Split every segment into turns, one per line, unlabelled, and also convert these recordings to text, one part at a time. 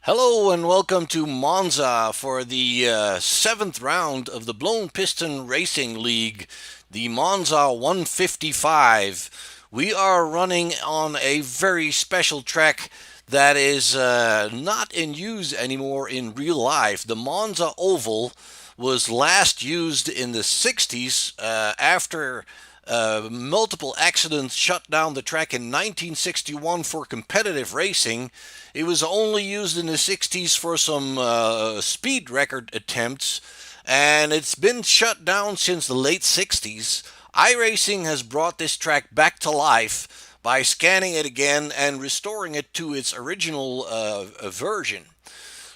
Hello and welcome to Monza for the seventh round of the Blown Piston Racing League, the Monza 155. We are running on a very special track that is not in use anymore in real life. The Monza Oval was last used in the 60s after multiple accidents shut down the track in 1961 for competitive racing. It was only used in the 60s for some speed record attempts, and it's been shut down since the late 60s. iRacing has brought this track back to life by scanning it again and restoring it to its original version.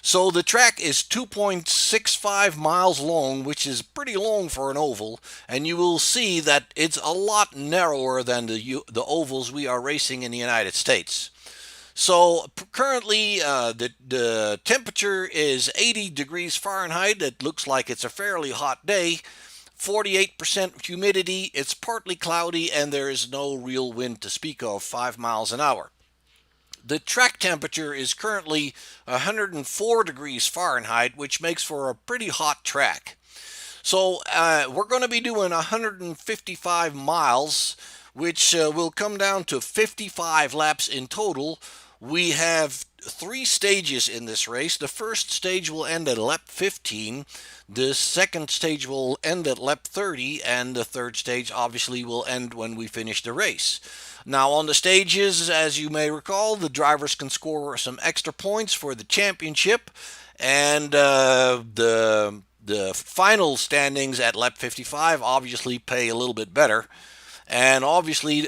So the track is 2.65 miles long, which is pretty long for an oval, and you will see that it's a lot narrower than the ovals we are racing in the United States. So currently, the temperature is 80 degrees Fahrenheit. It looks like it's a fairly hot day. 48% humidity. It's partly cloudy, and there is no real wind to speak of, 5 miles an hour. The track temperature is currently 104 degrees Fahrenheit, which makes for a pretty hot track. So we're going to be doing 155 miles, which will come down to 55 laps in total. We have three stages in this race. The first stage will end at lap 15. The second stage will end at lap 30, and the third stage obviously will end when we finish the race. Now, on the stages, as you may recall, the drivers can score some extra points for the championship, and the final standings at lap 55 obviously pay a little bit better. And obviously,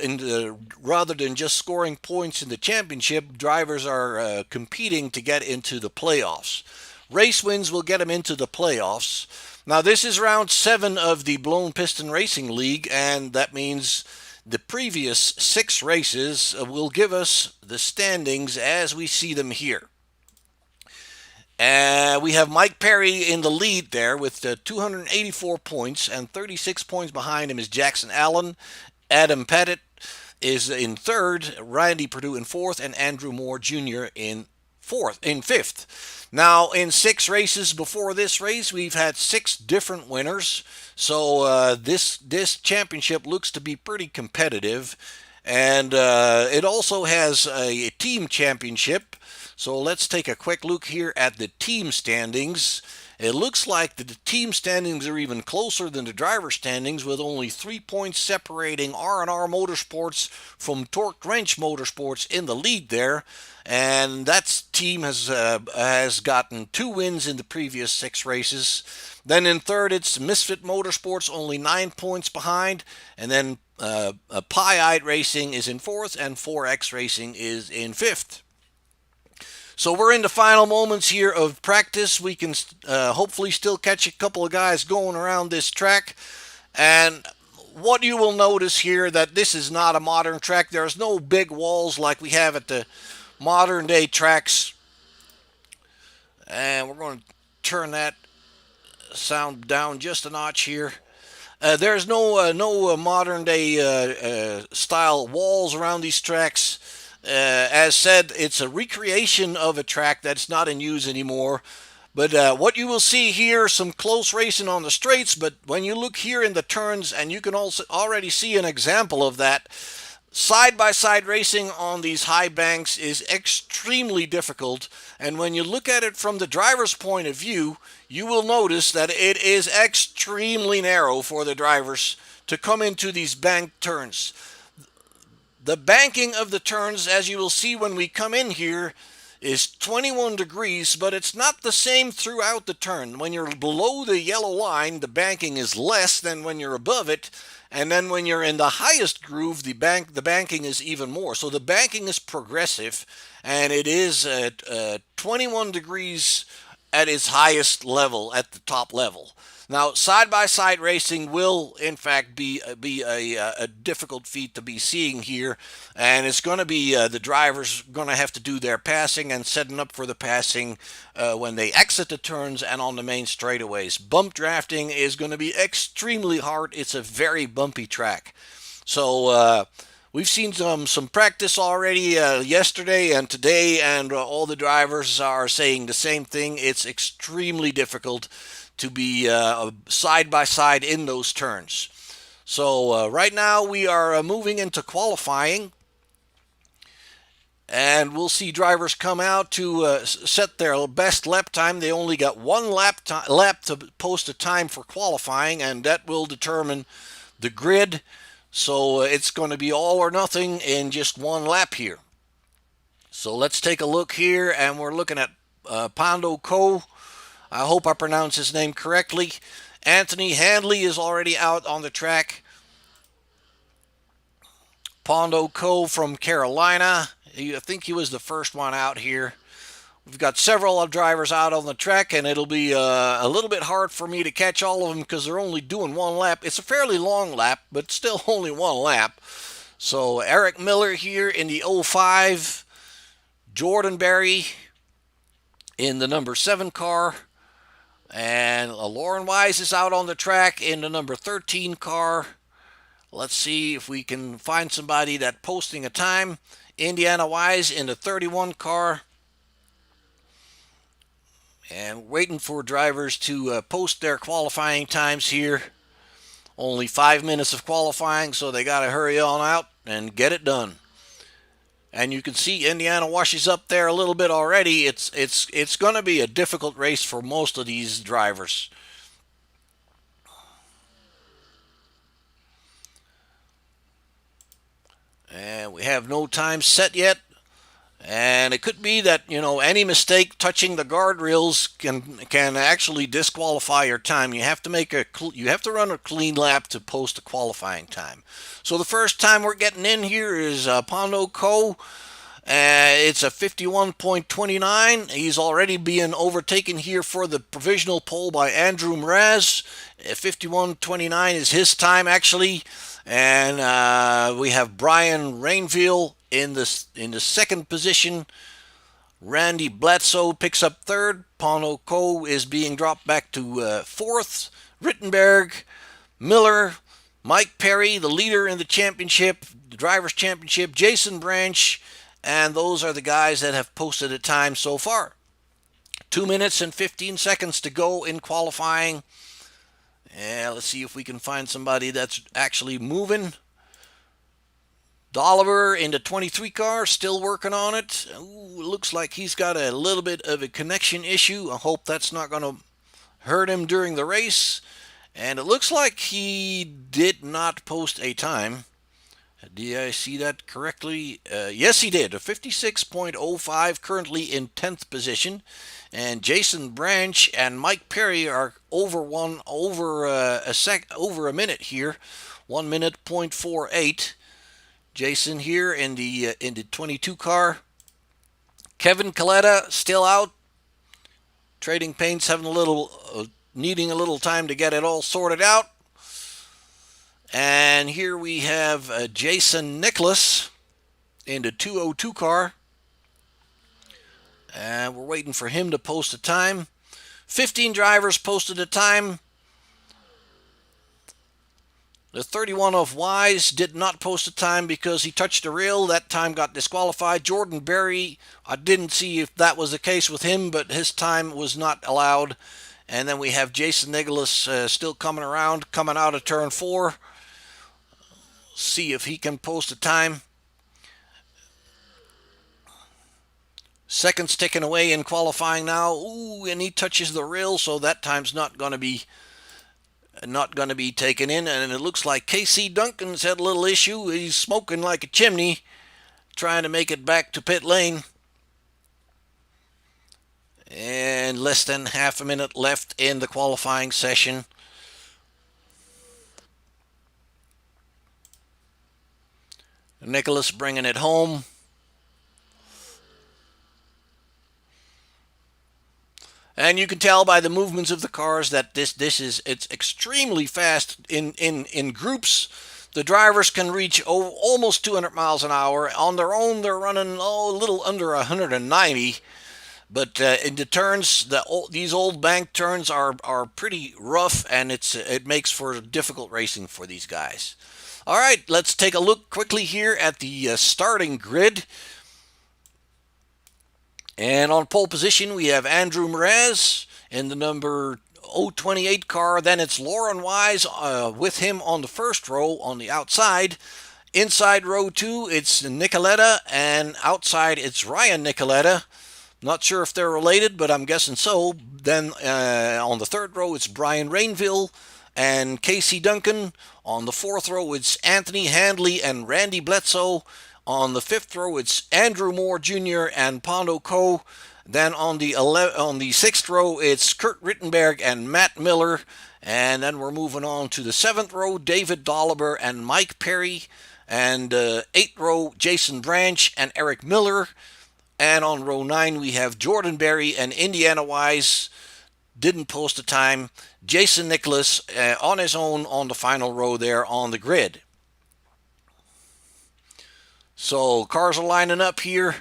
rather than just scoring points in the championship, drivers are competing to get into the playoffs. Race wins will get them into the playoffs. Now, this is round 7 of the Blown Piston Racing League, and that means the previous 6 races will give us the standings as we see them here. We have Mike Perry in the lead there with 284 points, and 36 points behind him is Jackson Allen. Adam Pettit is in third, Randy Perdue in fourth, and Andrew Moore Jr. in fifth. Now, in 6 races before this race, we've had 6 different winners. So this championship looks to be pretty competitive, and it also has a team championship. So let's take a quick look here at the team standings. It looks like the team standings are even closer than the driver standings, with only 3 points separating R&R Motorsports from Torque Wrench Motorsports in the lead there. And that team has gotten 2 wins in the previous 6 races. Then in third, it's Misfit Motorsports, only 9 points behind. And then Pie-Eyed Racing is in fourth, and 4X Racing is in fifth. So we're in the final moments here of practice. We can hopefully still catch a couple of guys going around this track. And what you will notice here, that this is not a modern track. There's no big walls like we have at the modern day tracks. And we're going to turn that sound down just a notch here. There's no modern day style walls around these tracks. As said, it's a recreation of a track that's not in use anymore. But what you will see here, some close racing on the straights, but when you look here in the turns, and you can also already see an example of that, side-by-side racing on these high banks is extremely difficult. And when you look at it from the driver's point of view, you will notice that it is extremely narrow for the drivers to come into these bank turns. The banking of the turns, as you will see when we come in here, is 21 degrees, but it's not the same throughout the turn. When you're below the yellow line, the banking is less than when you're above it, and then when you're in the highest groove, the banking is even more. So the banking is progressive, and it is at 21 degrees at its highest level, at the top level. Now, side-by-side racing will, in fact, be a difficult feat to be seeing here, and it's going to be the drivers going to have to do their passing and setting up for the passing when they exit the turns and on the main straightaways. Bump drafting is going to be extremely hard. It's a very bumpy track. So We've seen some practice already yesterday and today, and all the drivers are saying the same thing. It's extremely difficult to be side by side in those turns. So right now we are moving into qualifying, and we'll see drivers come out to set their best lap time. They only got one lap to post a time for qualifying, and that will determine the grid. So it's going to be all or nothing in just one lap here. So let's take a look here, and we're looking at Pondo Co. I hope I pronounced his name correctly. Anthony Handley is already out on the track. Pondo Co. from Carolina. I think he was the first one out here. We've got several drivers out on the track, and it'll be a little bit hard for me to catch all of them because they're only doing one lap. It's a fairly long lap, but still only one lap. So Eric Miller here in the 05, Jordan Berry in the number 7 car, and Lauren Wise is out on the track in the number 13 car. Let's see if we can find somebody that's posting a time. Indiana Wise in the 31 car. And waiting for drivers to post their qualifying times here. Only 5 minutes of qualifying, so they got to hurry on out and get it done. And you can see Indiana washes up there a little bit already. It's going to be a difficult race for most of these drivers. And we have no time set yet. And it could be that, any mistake touching the guardrails can actually disqualify your time. You have to run a clean lap to post a qualifying time. So the first time we're getting in here is Pondo Co. It's a 51.29. He's already being overtaken here for the provisional pole by Andrew Mraz. 51.29 is his time actually. And we have Brian Rainville in the second position. Randy Bledsoe picks up third. Pondo Co is being dropped back to fourth. Rittenberg, Miller, Mike Perry, the leader in the championship, the drivers' championship, Jason Branch, and those are the guys that have posted a time so far. 2 minutes and 15 seconds to go in qualifying. And let's see if we can find somebody that's actually moving. Dolliver in the 23 car, still working on it. Ooh, looks like he's got a little bit of a connection issue. I hope that's not going to hurt him during the race. And it looks like he did not post a time. Did I see that correctly? Yes, he did. A 56.05, currently in 10th position. And Jason Branch and Mike Perry are over a minute here. 1 minute 0.48. Jason here in the 22 car. Kevin Coletta still out. Trading Paints needing a little time to get it all sorted out. And here we have Jason Nicholas in the 202 car. And we're waiting for him to post a time. 15 drivers posted a time. The 31 of Wise did not post a time because he touched the rail. That time got disqualified. Jordan Berry, I didn't see if that was the case with him, but his time was not allowed. And then we have Jason Nicholas still coming around, coming out of turn 4. See if he can post a time. Seconds ticking away in qualifying now. Ooh, and he touches the rail, so that time's not going to be taken in. And it looks like Casey Duncan's had a little issue. He's smoking like a chimney, trying to make it back to pit lane. And less than half a minute left in the qualifying session. Nicholas bringing it home. And you can tell by the movements of the cars that it's extremely fast in groups. The drivers can reach almost 200 miles an hour. On their own, they're running a little under 190. But in the turns, these old bank turns are pretty rough, and it makes for difficult racing for these guys. All right, let's take a look quickly here at the starting grid. And on pole position, we have Andrew Mraz in the number 028 car. Then it's Lauren Wise with him on the first row on the outside. Inside row 2, it's Nicoletta, and outside it's Ryan Nicoletta. Not sure if they're related, but I'm guessing so. Then on the third row, it's Brian Rainville and Casey Duncan. On the fourth row, it's Anthony Handley and Randy Bledsoe. On the fifth row, it's Andrew Moore Jr. and Pondo Co. Then on the sixth row, it's Kurt Rittenberg and Matt Miller. And then we're moving on to the seventh row, David Dolliver and Mike Perry. And eighth row, Jason Branch and Eric Miller. And on row 9, we have Jordan Berry and Indiana Wise. Didn't post a time. Jason Nicholas on his own on the final row there on the grid. So cars are lining up here,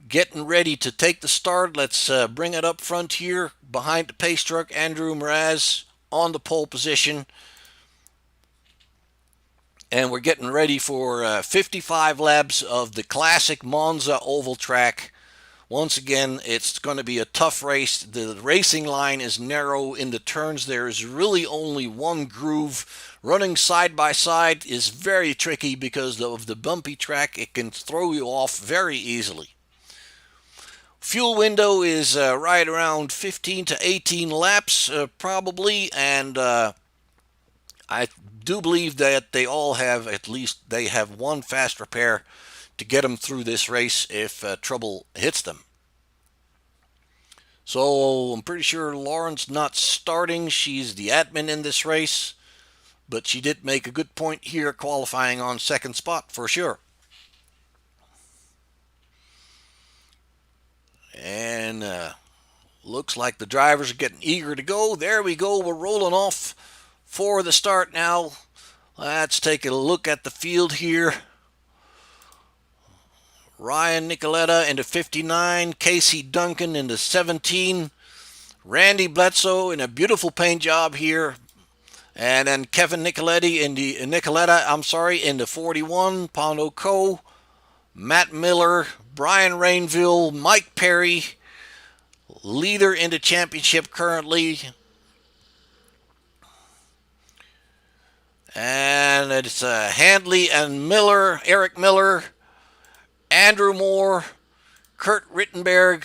getting ready to take the start. Let's bring it up front here behind the pace truck. Andrew Mraz on the pole position. And we're getting ready for 55 laps of the classic Monza oval track. Once again, it's going to be a tough race. The racing line is narrow in the turns. There is really only one groove. Running side by side is very tricky because of the bumpy track. It can throw you off very easily. Fuel window is right around 15 to 18 laps probably, and I do believe that they all have, at least they have one fast repair to get them through this race if trouble hits them. So I'm pretty sure Lauren's not starting. She's the admin in this race, but she did make a good point here, qualifying on second spot for sure. And looks like the drivers are getting eager to go. There we go. We're rolling off for the start now. Let's take a look at the field here. Ryan Nicoletta into 59, Casey Duncan into 17, Randy Bledsoe in a beautiful paint job here, and then Kevin Nicoletta into 41, Pondo Co, Matt Miller, Brian Rainville, Mike Perry, leader in the championship currently. And it's Handley and Miller, Eric Miller, Andrew Moore, Kurt Rittenberg,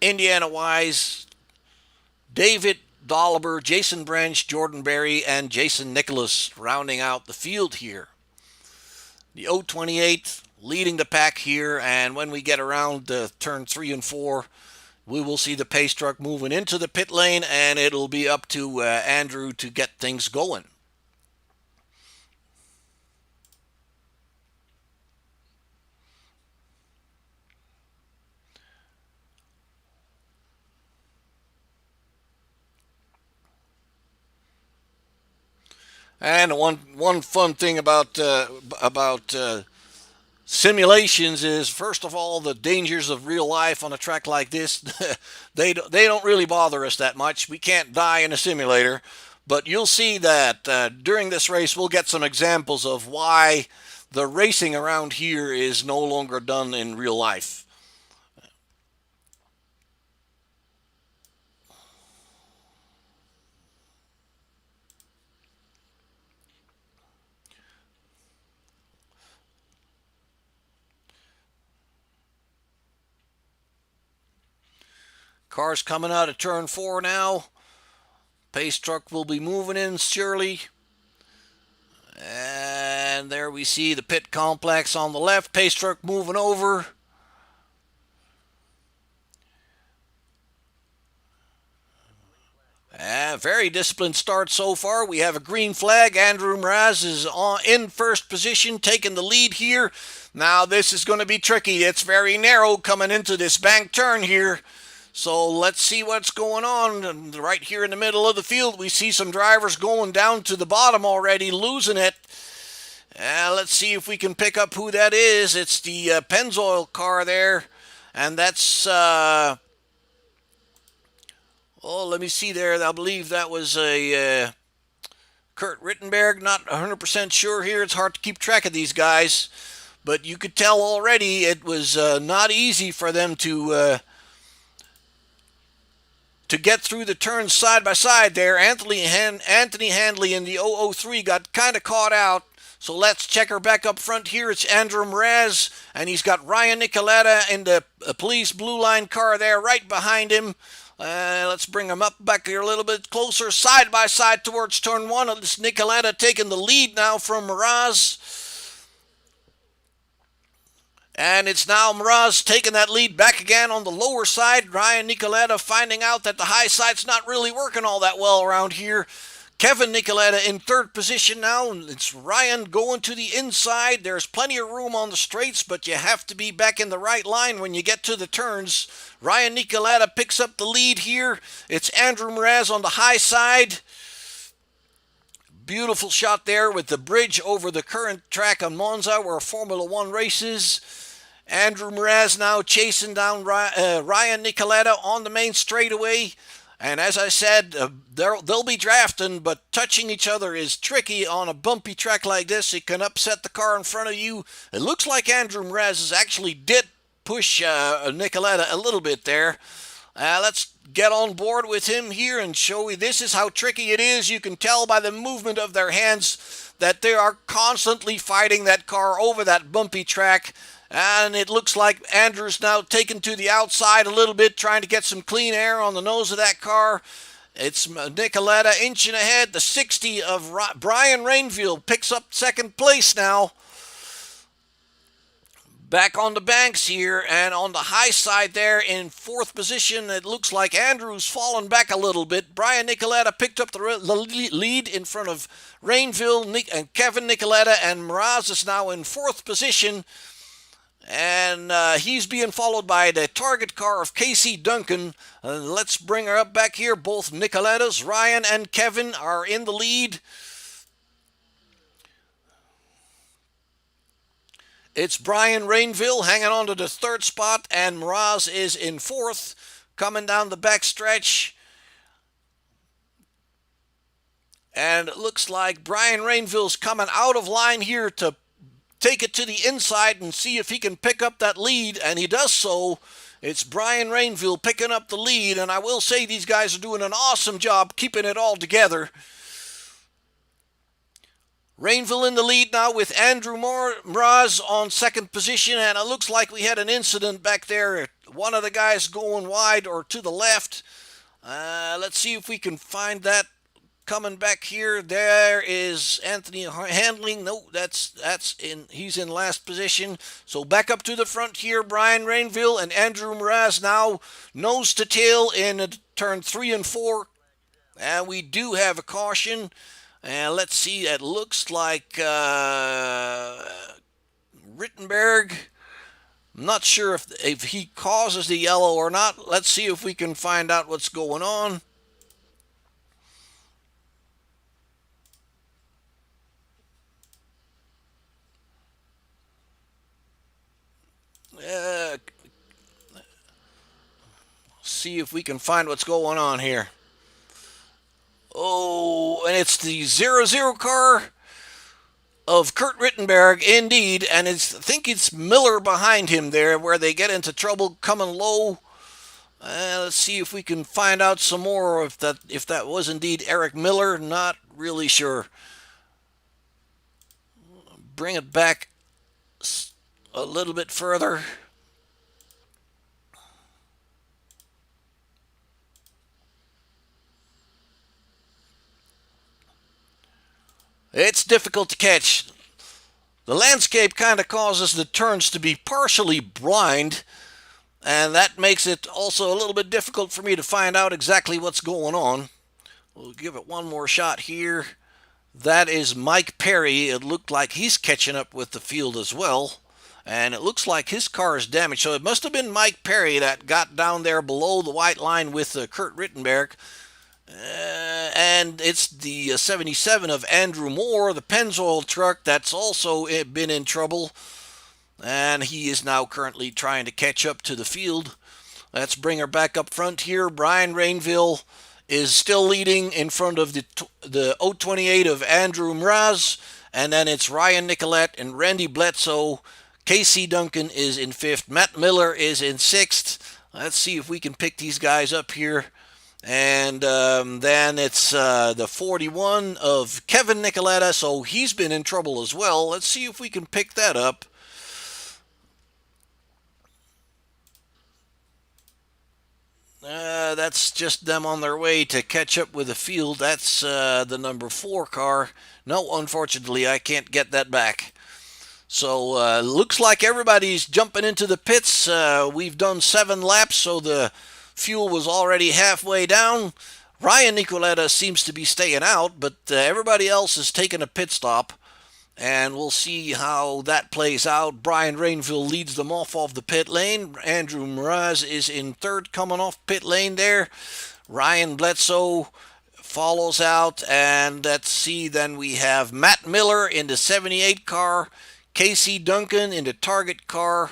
Indiana Wise, David Dolliver, Jason Branch, Jordan Berry, and Jason Nicholas rounding out the field here. The 028 leading the pack here, and when we get around turn 3 and 4, we will see the pace truck moving into the pit lane, and it'll be up to Andrew to get things going. And one fun thing about simulations is, first of all, the dangers of real life on a track like this. They don't really bother us that much. We can't die in a simulator, but you'll see that during this race we'll get some examples of why the racing around here is no longer done in real life. Cars coming out of turn 4 now. Pace truck will be moving in surely. And there we see the pit complex on the left. Pace truck moving over. Very disciplined start so far. We have a green flag. Andrew Mraz is in first position, taking the lead here. Now this is going to be tricky. It's very narrow coming into this bank turn here. So let's see what's going on. Right here in the middle of the field, we see some drivers going down to the bottom already, losing it. Let's see if we can pick up who that is. It's the Pennzoil car there. And that's, let me see there. I believe that was a Kurt Rittenberg, not 100% sure here. It's hard to keep track of these guys. But you could tell already it was not easy for them to get through the turns side by side there. Anthony Handley in the 003 got kind of caught out. So let's check her back up front here. It's Andrew Mraz, and he's got Ryan Nicoletta in the police blue line car there right behind him. Let's bring him up back here a little bit closer, side by side towards turn one. It's Nicoletta taking the lead now from Mraz. And it's now Mraz taking that lead back again on the lower side. Ryan Nicoletta finding out that the high side's not really working all that well around here. Kevin Nicoletta in third position now. It's Ryan going to the inside. There's plenty of room on the straights, but you have to be back in the right line when you get to the turns. Ryan Nicoletta picks up the lead here. It's Andrew Mraz on the high side. Beautiful shot there with the bridge over the current track on Monza where Formula One races. Andrew Mraz now chasing down Ryan Nicoletta on the main straightaway. And as I said, they'll be drafting, but touching each other is tricky on a bumpy track like this. It can upset the car in front of you. It looks like Andrew Mraz actually did push Nicoletta a little bit there. Let's get on board with him here and show you this is how tricky it is. You can tell by the movement of their hands that they are constantly fighting that car over that bumpy track. And it looks like Andrew's now taken to the outside a little bit, trying to get some clean air on the nose of that car. It's Nicoletta inching ahead. The 60 of Brian Rainfield picks up second place now. Back on the banks here, and on the high side there in fourth position, it looks like Andrew's fallen back a little bit. Brian Nicoletta picked up the lead in front of Rainfield and Kevin Nicoletta, and Mraz is now in fourth position. And he's being followed by the target car of Casey Duncan. Let's bring her up back here. Both Nicolettas, Ryan and Kevin, are in the lead. It's Brian Rainville hanging on to the third spot, and Mraz is in fourth, coming down the back stretch. And it looks like Brian Rainville's coming out of line here to take it to the inside and see if he can pick up that lead, and he does so. It's Brian Rainville picking up the lead, and I will say these guys are doing an awesome job keeping it all together. Rainville in the lead now with Andrew Mraz on second position, and it looks like we had an incident back there. One of the guys going wide or to the left. Let's see if we can find that. Coming back here, there is Anthony Handling. No, he's in last position. So back up to the front here, Brian Rainville and Andrew Mraz now nose to tail in turn 3 and 4. And we do have a caution. And let's see, it looks like Rittenberg. I'm not sure if he causes the yellow or not. Let's see if we can find out what's going on. See if we can find what's going on here. Oh, and it's the 0-0 car of Kurt Rittenberg, indeed, and I think it's Miller behind him there where they get into trouble coming low. Let's see if we can find out some more if that was indeed Eric Miller. Not really sure. Bring it back a little bit further. It's difficult to catch. The landscape kind of causes the turns to be partially blind, and that makes it also a little bit difficult for me to find out exactly what's going on. We'll give it one more shot here. That is Mike Perry. It looked like he's catching up with the field as well, and it looks like his car is damaged. So it must have been Mike Perry that got down there below the white line with Kurt Rittenberg. And it's the 77 of Andrew Moore, the Pennzoil truck, that's also been in trouble. And he is now currently trying to catch up to the field. Let's bring her back up front here. Brian Rainville is still leading in front of the 028 of Andrew Mraz, and then it's Ryan Nicolette and Randy Bledsoe. Casey Duncan is in fifth. Matt Miller is in sixth. Let's see if we can pick these guys up here. And then it's the 41 of Kevin Nicoletta, so he's been in trouble as well. Let's see if we can pick that up. That's just them on their way to catch up with the field. That's the number 4 car. No, unfortunately, I can't get that back. So looks like everybody's jumping into the pits. We've done 7 laps, so the fuel was already halfway down. Ryan Nicoletta seems to be staying out, but everybody else is taking a pit stop. And we'll see how that plays out. Brian Rainville leads them off of the pit lane. Andrew Mraz is in third, coming off pit lane there. Ryan Bledsoe follows out, and let's see, then we have Matt Miller in the 78 car, Casey Duncan in the target car,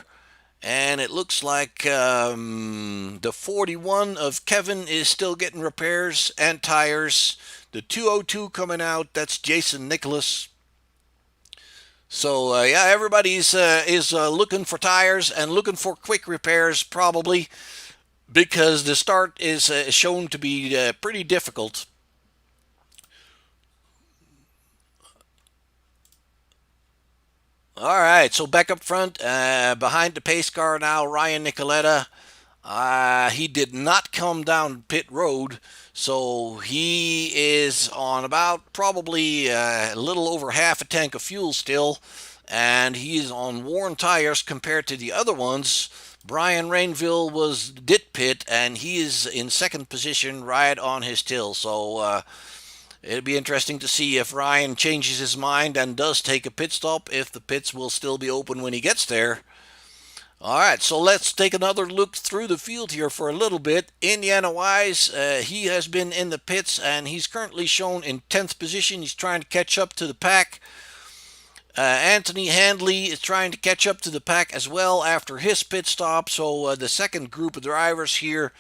and it looks like the 41 of Kevin is still getting repairs and tires. The 202 coming out, that's Jason Nicholas. So yeah, everybody's is looking for tires and looking for quick repairs, probably because the start is shown to be pretty difficult. All right, so back up front, behind the pace car now, Ryan Nicoletta. He did not come down pit road, so he is on about probably a little over half a tank of fuel still, and he's on worn tires compared to the other ones. Brian Rainville did pit, and he is in second position right on his tail. So it'll be interesting to see if Ryan changes his mind and does take a pit stop, if the pits will still be open when he gets there. All right, so let's take another look through the field here for a little bit. Indiana Wise, he has been in the pits, and he's currently shown in 10th position. He's trying to catch up to the pack. Anthony Handley is trying to catch up to the pack as well after his pit stop. So the second group of drivers here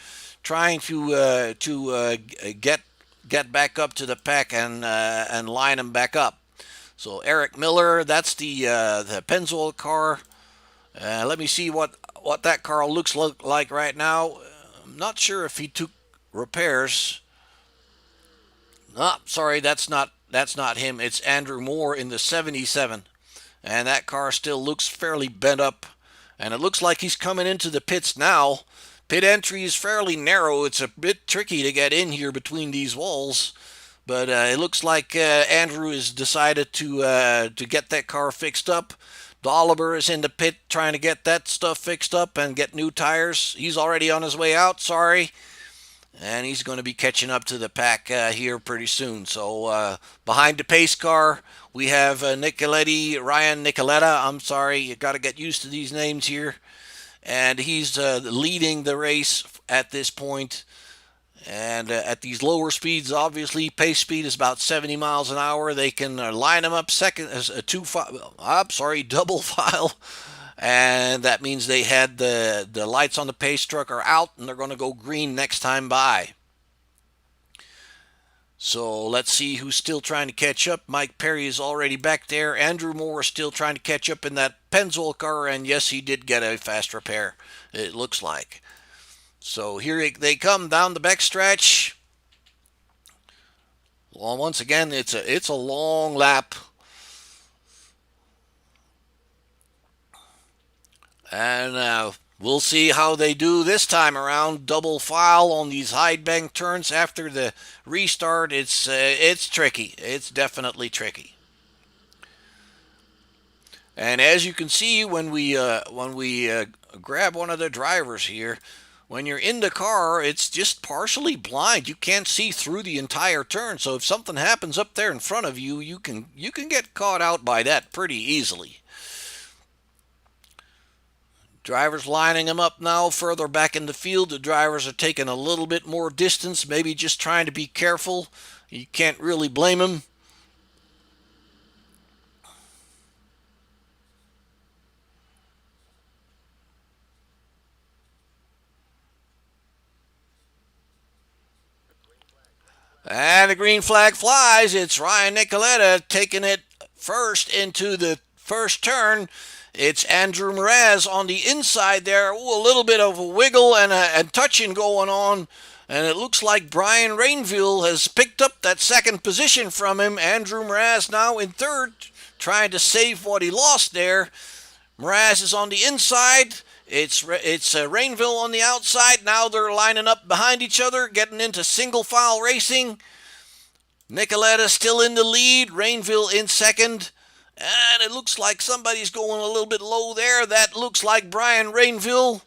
trying to get back up to the pack and line them back up. So Eric Miller, that's the Pennzoil car. Let me see what that car looks like right now. I'm not sure if he took repairs. Oh, sorry, that's not him. It's Andrew Moore in the 77, and that car still looks fairly bent up. And it looks like he's coming into the pits now. Pit entry is fairly narrow. It's a bit tricky to get in here between these walls. But it looks like Andrew has decided to get that car fixed up. Dolliver is in the pit trying to get that stuff fixed up and get new tires. He's already on his way out, sorry. And he's going to be catching up to the pack here pretty soon. So behind the pace car, we have Ryan Nicoletta. I'm sorry, you got to get used to these names here. And he's leading the race at this point. And at these lower speeds, obviously, pace speed is about 70 miles an hour. They can line them up second as a double file. And that means they had the lights on the pace truck are out, and they're going to go green next time by. So let's see who's still trying to catch up. Mike Perry is already back there. Andrew Moore is still trying to catch up in that Pennzoil car, and yes, he did get a fast repair, it looks like. So here they come down the backstretch. Well, once again, it's a long lap. And we'll see how they do this time around. Double file on these high bank turns after the restart. It's tricky. It's definitely tricky. And as you can see, when we grab one of the drivers here, when you're in the car, it's just partially blind. You can't see through the entire turn. So if something happens up there in front of you, you can get caught out by that pretty easily. Drivers lining them up now further back in the field. The drivers are taking a little bit more distance, maybe just trying to be careful. You can't really blame them. And the green flag flies. It's Ryan Nicoletta taking it first into the first turn. It's Andrew Mraz on the inside there. Ooh, a little bit of a wiggle and touching going on. And it looks like Brian Rainville has picked up that second position from him. Andrew Mraz now in third, trying to save what he lost there. Mraz is on the inside. It's Rainville on the outside. Now they're lining up behind each other, getting into single file racing. Nicoletta still in the lead. Rainville in second. And it looks like somebody's going a little bit low there. That looks like Brian Rainville.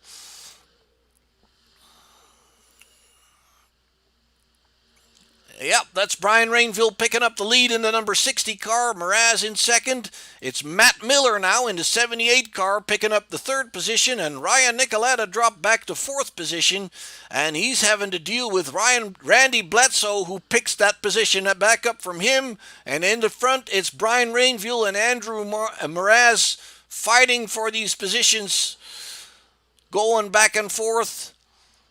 Yep, that's Brian Rainville picking up the lead in the number 60 car. Mraz in second. It's Matt Miller now in the 78 car picking up the third position, and Ryan Nicoletta dropped back to fourth position, and he's having to deal with Randy Bledsoe, who picks that position back up from him. And in the front, it's Brian Rainville and Andrew Mraz fighting for these positions, going back and forth.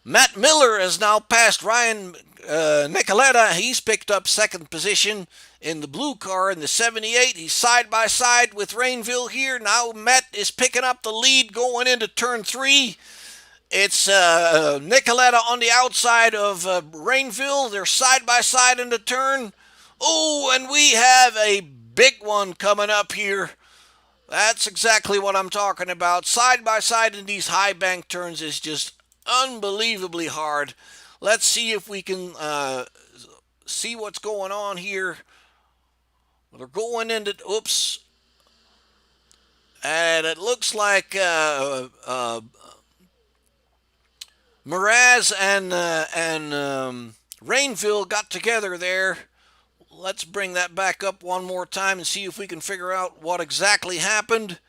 Matt Miller has now passed Ryan Nicoletta. He's picked up second position in the blue car in the 78. He's side by side with Rainville here. Now Matt is picking up the lead going into turn 3. It's Nicoletta on the outside of Rainville. They're side by side in the turn. Oh, and we have a big one coming up here. That's exactly what I'm talking about. Side by side in these high bank turns is just unbelievably hard. Let's see if we can see what's going on here. They're going into, oops. And it looks like Mraz and Rainville got together there. Let's bring that back up one more time and see if we can figure out what exactly happened.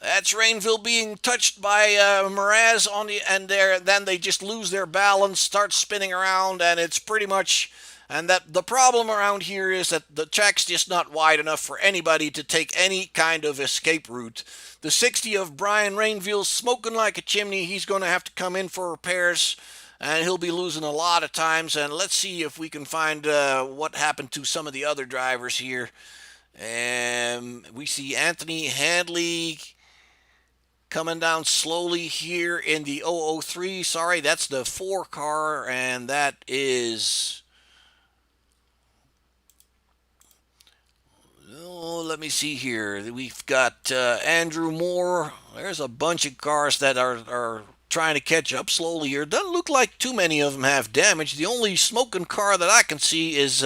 That's Rainville being touched by Mraz on the, and then they just lose their balance, start spinning around, and it's pretty much. And that the problem around here is that the track's just not wide enough for anybody to take any kind of escape route. The 60 of Brian Rainville's smoking like a chimney. He's going to have to come in for repairs, and he'll be losing a lot of times. And let's see if we can find what happened to some of the other drivers here. And we see Anthony Handley coming down slowly here in the 003. Sorry, that's the 4 car, and that is... Oh, let me see here. We've got Andrew Moore. There's a bunch of cars that are trying to catch up slowly here. Doesn't look like too many of them have damage. The only smoking car that I can see is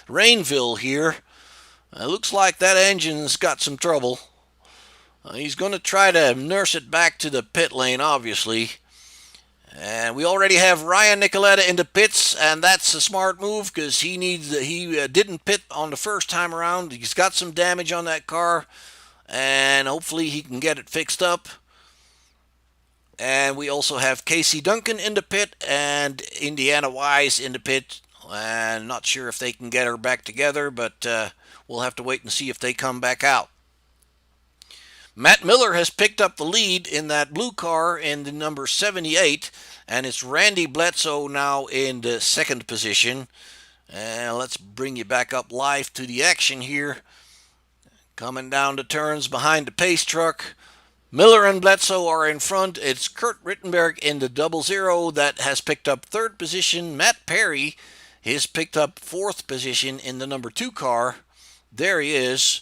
Rainville here. It looks like that engine's got some trouble. He's going to try to nurse it back to the pit lane, obviously. And we already have Ryan Nicoletta in the pits, and that's a smart move because he didn't pit on the first time around. He's got some damage on that car, and hopefully he can get it fixed up. And we also have Casey Duncan in the pit and Indiana Wise in the pit. And not sure if they can get her back together, but we'll have to wait and see if they come back out. Matt Miller has picked up the lead in that blue car in the number 78, and it's Randy Bledsoe now in the second position. And let's bring you back up live to the action here. Coming down the turns behind the pace truck. Miller and Bledsoe are in front. It's Kurt Rittenberg in the 00 that has picked up third position. Matt Perry has picked up fourth position in the number 2 car. There he is.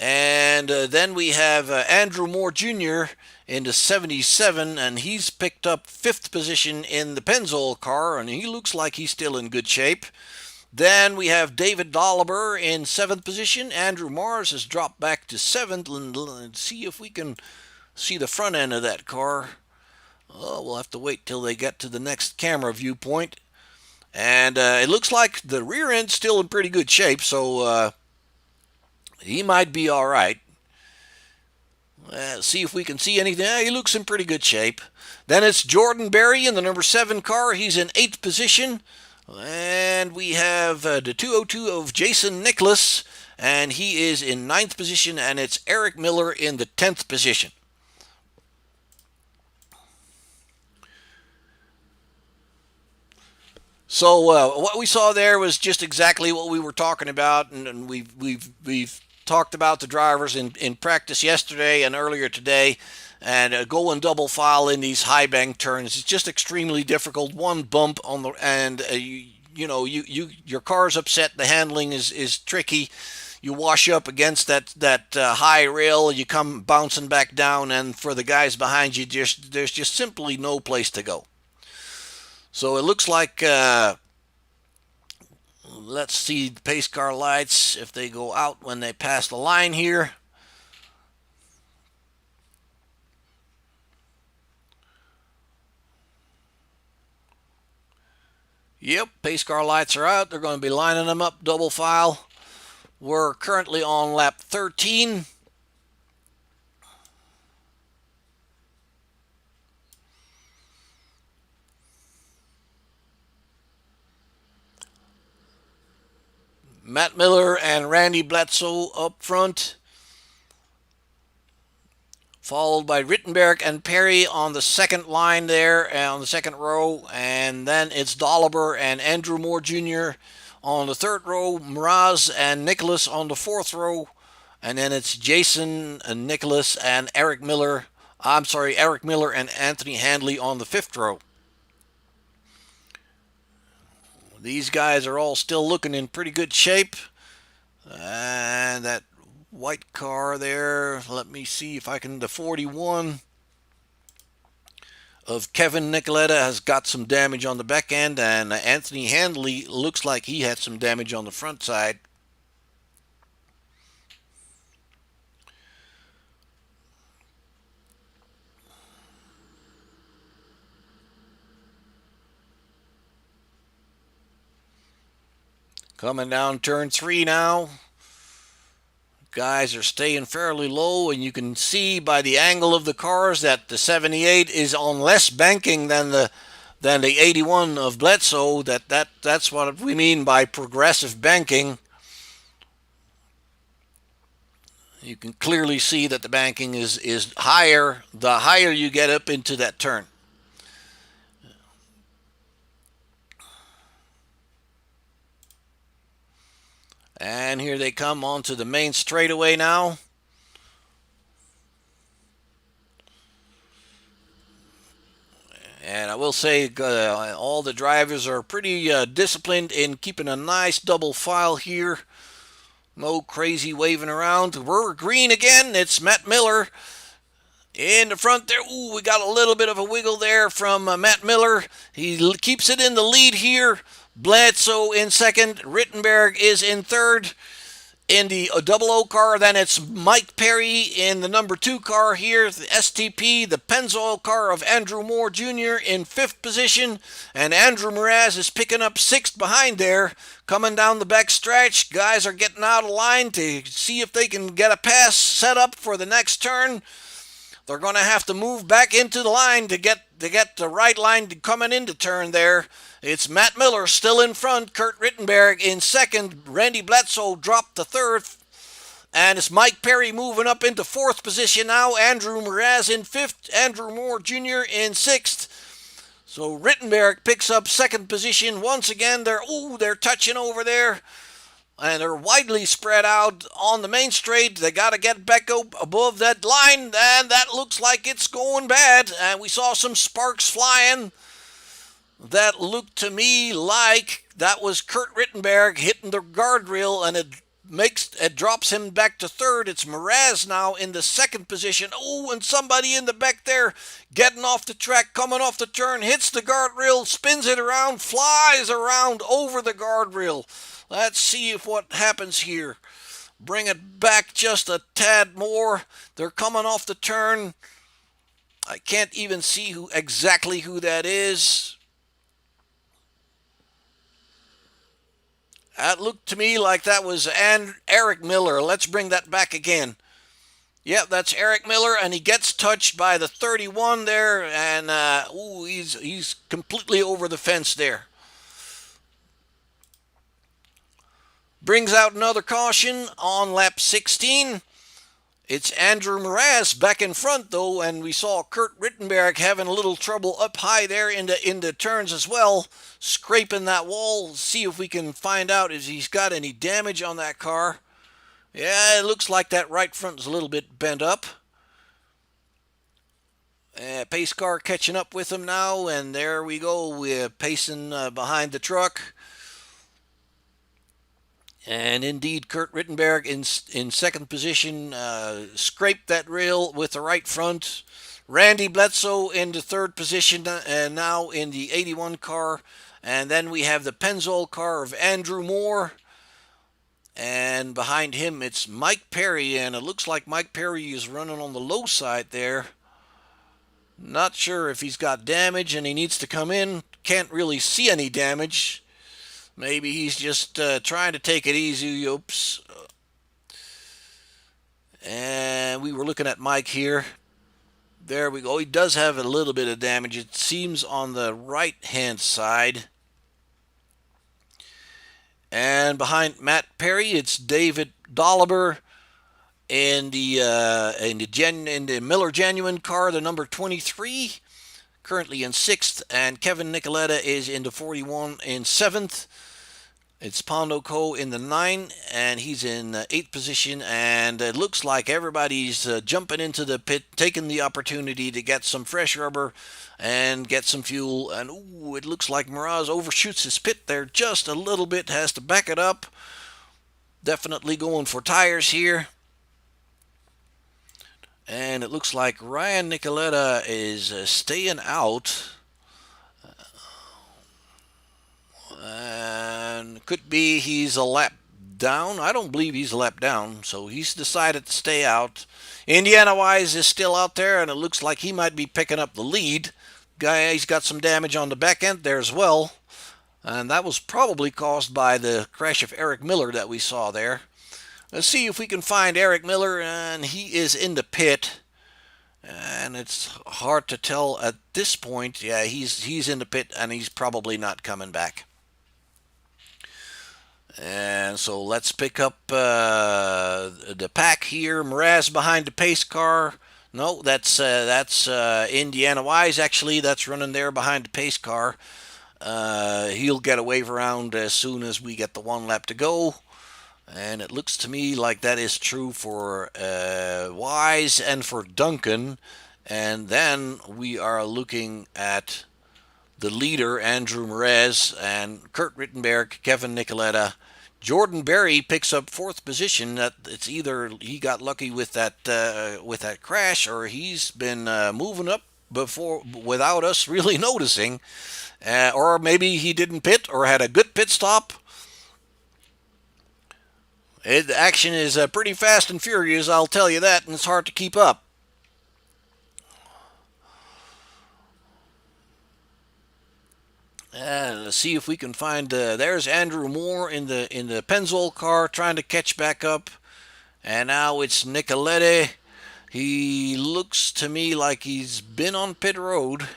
And then we have Andrew Moore Jr. in the 77, and he's picked up fifth position in the Pennzoil car, and he looks like he's still in good shape. Then we have David Dolliver in seventh position. Andrew Mars has dropped back to seventh, and see if we can see the front end of that car. Oh, we'll have to wait till they get to the next camera viewpoint. And it looks like the rear end's still in pretty good shape, so he might be all right. See if we can see anything. He looks in pretty good shape. Then it's Jordan Berry in the number 7 car. He's in 8th position. And we have the 202 of Jason Nicholas, and he is in 9th position. And it's Eric Miller in the 10th position. So what we saw there was just exactly what we were talking about, and we've talked about the drivers in practice yesterday and earlier today, and going double file in these high bank turns is just extremely difficult. One bump on the and you your car's upset. The handling is tricky. You wash up against that high rail, you come bouncing back down, and for the guys behind you, there's just simply no place to go. So it looks like let's see the pace car lights if they go out when they pass the line here. Yep, pace car lights are out. They're going to be lining them up double file. We're currently on lap 13. Matt Miller and Randy Bledsoe up front, followed by Rittenberg and Perry on the second line there, on the second row, and then it's Dolliver and Andrew Moore Jr. on the third row, Mraz and Nicholas on the fourth row, and then it's Jason and Nicholas and Eric Miller. I'm sorry, Eric Miller and Anthony Handley on the fifth row. These guys are all still looking in pretty good shape. And that white car there, let me see if I can, the 41 of Kevin Nicoletta has got some damage on the back end, and Anthony Handley looks like he had some damage on the front side. Coming down turn 3 now. Guys are staying fairly low, and you can see by the angle of the cars that the 78 is on less banking than the 81 of Bledsoe. That's what we mean by progressive banking. You can clearly see that the banking is higher the higher you get up into that turn. And here they come onto the main straightaway now. And I will say all the drivers are pretty disciplined in keeping a nice double file here. No crazy waving around. We're green again. It's Matt Miller in the front there. Ooh, we got a little bit of a wiggle there from Matt Miller. He keeps it in the lead here. Bledsoe in second. Rittenberg is in third. In the double O car, then it's Mike Perry in the number 2 car here, the STP, the Pennzoil car of Andrew Moore Jr. in 5th position, and Andrew Mraz is picking up 6th behind there, coming down the back stretch. Guys are getting out of line to see if they can get a pass set up for the next turn. They're going to have to move back into the line to get the right line coming into turn there. It's Matt Miller still in front, Kurt Rittenberg in second, Randy Bledsoe dropped to third, and it's Mike Perry moving up into 4th position now, Andrew Mraz in 5th, Andrew Moore Jr. in 6th. So Rittenberg picks up 2nd position once again. They're touching over there. And they're widely spread out on the main straight. They got to get back up above that line, and that looks like it's going bad. And we saw some sparks flying. That looked to me like that was Kurt Rittenberg hitting the guardrail, and it drops him back to 3rd. It's Mraz now in the 2nd position. Oh, and somebody in the back there getting off the track, coming off the turn, hits the guardrail, spins it around, flies around over the guardrail. Let's see if what happens here. Bring it back just a tad more. They're coming off the turn. I can't even see exactly who that is. That looked to me like that was Eric Miller. Let's bring that back again. Yep, that's Eric Miller, and he gets touched by the 31 there, and he's completely over the fence there. Brings out another caution on lap 16. It's Andrew Mraz back in front though, and we saw Kurt Rittenberg having a little trouble up high there in the turns as well, scraping that wall. See if we can find out if he's got any damage on that car. Yeah, it looks like that right front is a little bit bent up. Pace car catching up with him now, and there we go. We're pacing behind the truck. And indeed, Kurt Rittenberg in second position scraped that rail with the right front. Randy Bledsoe in the third position, and now in the 81 car. And then we have the Pennzoil car of Andrew Moore. And behind him, it's Mike Perry, and it looks like Mike Perry is running on the low side there. Not sure if he's got damage and he needs to come in. Can't really see any damage. Maybe he's just trying to take it easy. Oops. And we were looking at Mike here. There we go. He does have a little bit of damage. It seems on the right-hand side. And behind Matt Perry, it's David Dolliver in the Miller Genuine car, the number 23, currently in 6th, and Kevin Nicoletta is in the 41 in 7th. It's Pondo Co in the 9, and he's in 8th position, and it looks like everybody's jumping into the pit, taking the opportunity to get some fresh rubber and get some fuel, and ooh, it looks like Mraz overshoots his pit there just a little bit, has to back it up. Definitely going for tires here. And it looks like Ryan Nicoletta is staying out. And could be he's a lap down. I don't believe he's a lap down, so he's decided to stay out. Indiana Wise is still out there, and it looks like he might be picking up the lead. He's got some damage on the back end there as well, and that was probably caused by the crash of Eric Miller that we saw there. Let's see if we can find Eric Miller, and he is in the pit. And it's hard to tell at this point. Yeah, he's in the pit, and he's probably not coming back. And so let's pick up the pack here. Mraz behind the pace car. No, that's Indiana Wise, actually. That's running there behind the pace car. He'll get a wave around as soon as we get the 1 lap to go. And it looks to me like that is true for Wise and for Duncan. And then we are looking at the leader, Andrew Mraz, and Kurt Rittenberg, Kevin Nicoletta. Jordan Berry picks up 4th position. It's either he got lucky with that crash, or he's been moving up before without us really noticing, or maybe he didn't pit or had a good pit stop. The action is pretty fast and furious, I'll tell you that, and it's hard to keep up. Let's see if we can find. There's Andrew Moore in the Pennzoil car trying to catch back up, and now it's Nicoletta. He looks to me like he's been on pit road.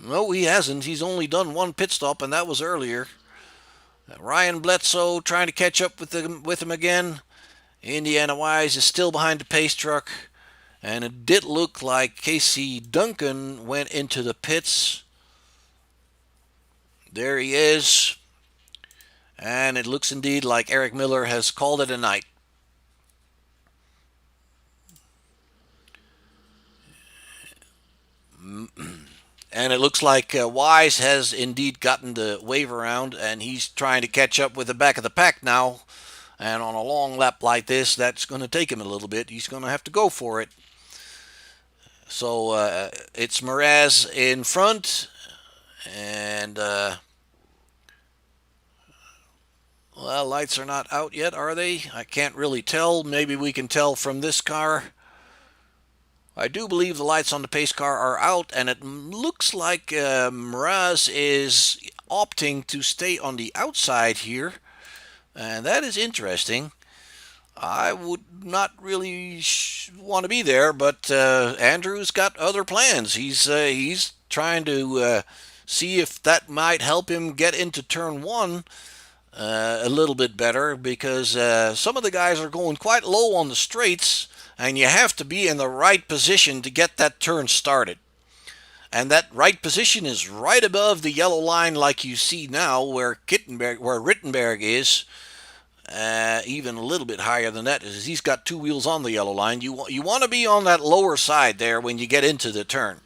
No, he hasn't. He's only done 1 pit stop, and that was earlier. Ryan Bledsoe trying to catch up with him again. Indiana Wise is still behind the pace truck. And it did look like Casey Duncan went into the pits. There he is. And it looks indeed like Eric Miller has called it a night. And it looks like Wise has indeed gotten the wave around, and he's trying to catch up with the back of the pack now. And on a long lap like this, that's going to take him a little bit. He's going to have to go for it. So it's Mraz in front, and well, lights are not out yet, are they? I can't really tell. Maybe we can tell from this car. I do believe the lights on the pace car are out, and it looks like Mraz is opting to stay on the outside here, and that is interesting. I would not really want to be there, but Andrew's got other plans. He's trying to see if that might help him get into turn 1. a little bit better because some of the guys are going quite low on the straights, and you have to be in the right position to get that turn started. And that right position is right above the yellow line, like you see now, where Rittenberg is. Even a little bit higher than that, as he's got two wheels on the yellow line. You want to be on that lower side there when you get into the turn.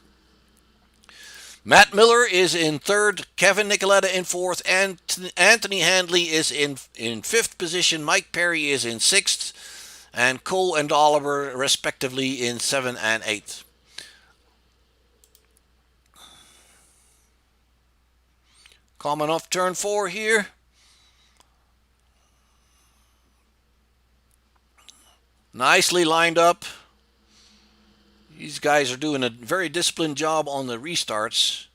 Matt Miller is in third, Kevin Nicoletta in fourth, and Anthony Handley is in fifth position. Mike Perry is in sixth, and Cole and Oliver respectively in seventh and eighth. Coming off turn four here. Nicely lined up. These guys are doing a very disciplined job on the restarts.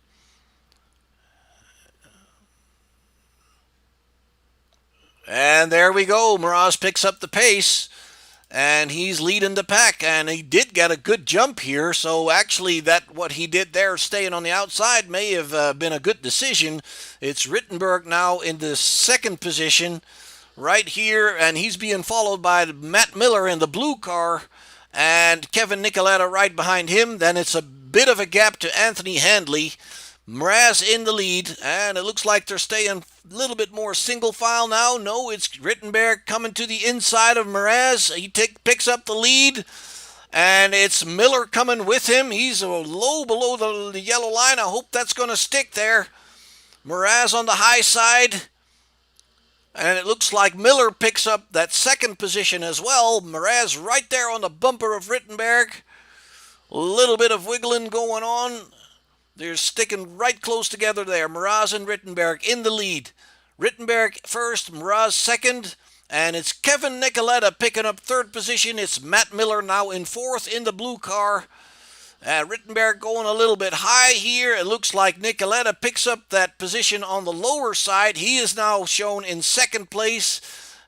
And there we go. Mraz picks up the pace, and he's leading the pack. And he did get a good jump here. So actually, what he did there, staying on the outside, may have been a good decision. It's Rittenberg now in the second position, right here, and he's being followed by Matt Miller in the blue car, and Kevin Nicoletta right behind him. Then it's a bit of a gap to Anthony Handley. Mraz in the lead, and it looks like they're staying a little bit more single file now. No, it's Rittenberg coming to the inside of Mraz. He picks up the lead, and it's Miller coming with him. He's low below the yellow line. I hope that's going to stick there. Mraz on the high side. And it looks like Miller picks up that second position as well. Mraz right there on the bumper of Rittenberg. A little bit of wiggling going on. They're sticking right close together there. Mraz and Rittenberg in the lead. Rittenberg first, Mraz second. And it's Kevin Nicoletta picking up third position. It's Matt Miller now in fourth in the blue car. Rittenberg going a little bit high here. It looks like Nicoletta picks up that position on the lower side. He is now shown in second place.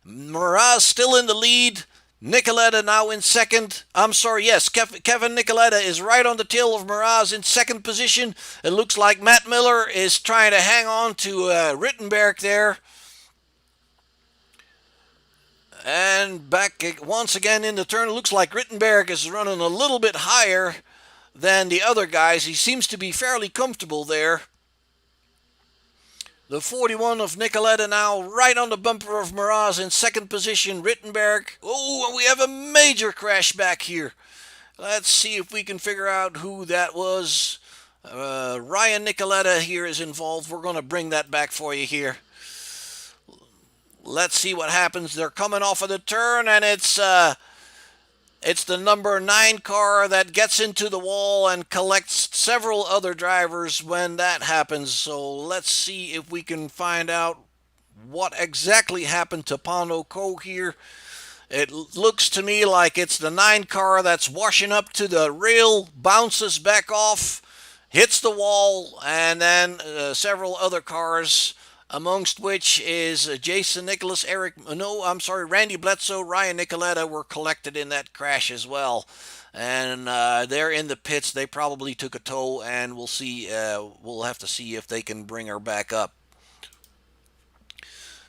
Mraz still in the lead. Nicoletta now in second. I'm sorry, yes, Kevin Nicoletta is right on the tail of Mraz in second position. It looks like Matt Miller is trying to hang on to Rittenberg there. And back once again in the turn. It looks like Rittenberg is running a little bit higher than the other guys. He seems to be fairly comfortable there. The 41 of Nicoletta now right on the bumper of Mraz in second position. Rittenberg. Oh, we have a major crash back here. Let's see if we can figure out who that was. Ryan Nicoletta here is involved. We're going to bring that back for you here. Let's see what happens. They're coming off of the turn, and it's the number 9 car that gets into the wall and collects several other drivers when that happens. So let's see if we can find out what exactly happened to Pondo Co here. It looks to me like it's the 9 car that's washing up to the rail, bounces back off, hits the wall, and then several other cars, amongst which is Jason Nicholas, Randy Bledsoe, Ryan Nicoletta were collected in that crash as well. And they're in the pits. They probably took a tow, and we'll see. We'll have to see if they can bring her back up.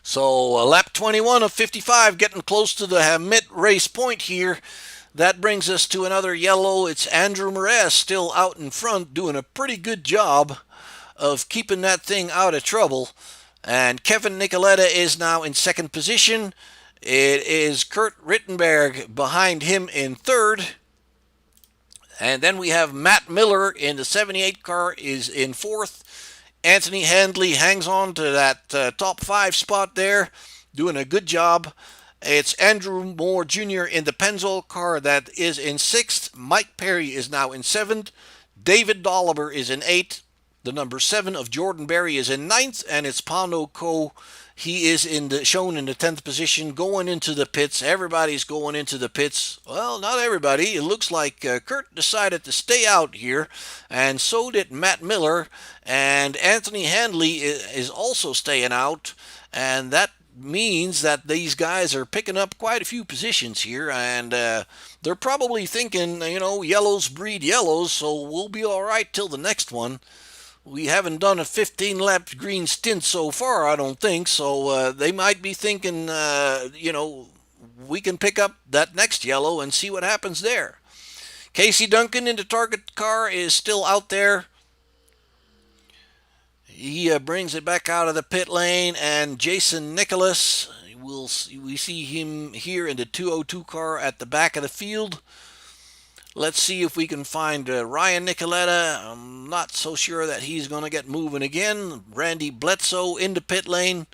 So lap 21 of 55, getting close to the mid-race point here. That brings us to another yellow. It's Andrew Mraz still out in front, doing a pretty good job of keeping that thing out of trouble. And Kevin Nicoletta is now in second position. It is Kurt Rittenberg behind him in third. And then we have Matt Miller in the 78 car is in fourth. Anthony Handley hangs on to that top 5 spot there, doing a good job. It's Andrew Moore Jr. in the Pennzoil car that is in sixth. Mike Perry is now in seventh. David Dolliver is in eighth. The number 7 of Jordan Berry is in ninth, and it's Pondo Co. He is shown in the 10th position, going into the pits. Everybody's going into the pits. Well, not everybody. It looks like Kurt decided to stay out here, and so did Matt Miller. And Anthony Handley is also staying out, and that means that these guys are picking up quite a few positions here, and they're probably thinking, yellows breed yellows, so we'll be all right till the next one. we haven't done a 15 lap green stint so far, I don't think. So they might be thinking, we can pick up that next yellow and see what happens there. Casey Duncan in the target car is still out there. He brings it back out of the pit lane, and Jason Nicholas, we see him here in the 202 car at the back of the field. Let's see if we can find Ryan Nicoletta. I'm not so sure that he's going to get moving again. Randy Bledsoe in the pit lane.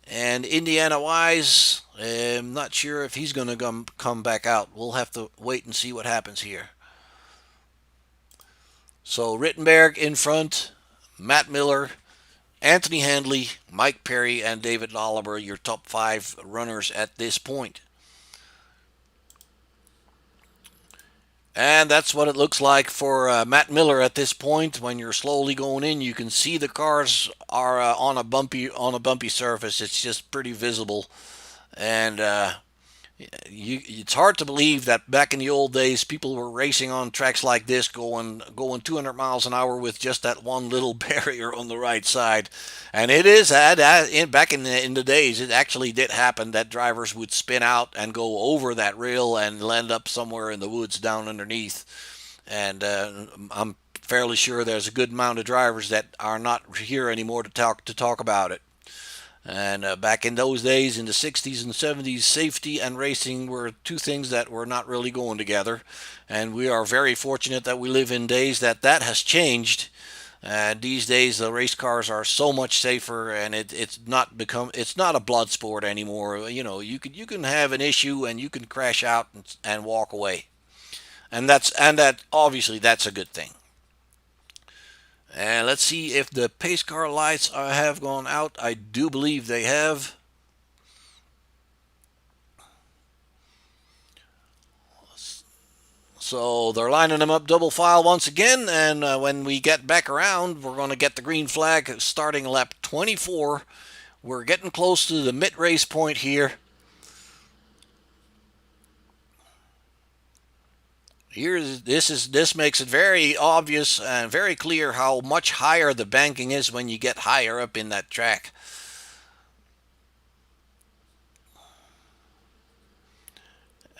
And Indiana Wise, I'm not sure if he's going to come back out. We'll have to wait and see what happens here. So Rittenberg in front, Matt Miller, Anthony Handley, Mike Perry, and David Oliver, your top 5 runners at this point. And that's what it looks like for Matt Miller at this point. When you're slowly going in, you can see the cars are on a bumpy surface. It's just pretty visible, and it's hard to believe that back in the old days, people were racing on tracks like this, going 200 miles an hour with just that one little barrier on the right side. And it is back in the days, it actually did happen that drivers would spin out and go over that rail and land up somewhere in the woods down underneath. And I'm fairly sure there's a good amount of drivers that are not here anymore to talk about it. And back in those days, in the 60s and 70s, safety and racing were two things that were not really going together. And we are very fortunate that we live in days that has changed. These days, the race cars are so much safer, and it's not a blood sport anymore. You can have an issue and you can crash out and walk away, and that obviously that's a good thing. And let's see if the pace car lights have gone out. I do believe they have. So they're lining them up double file once again. And when we get back around, we're going to get the green flag starting lap 24. We're getting close to the mid-race point here. This makes it very obvious and very clear how much higher the banking is when you get higher up in that track.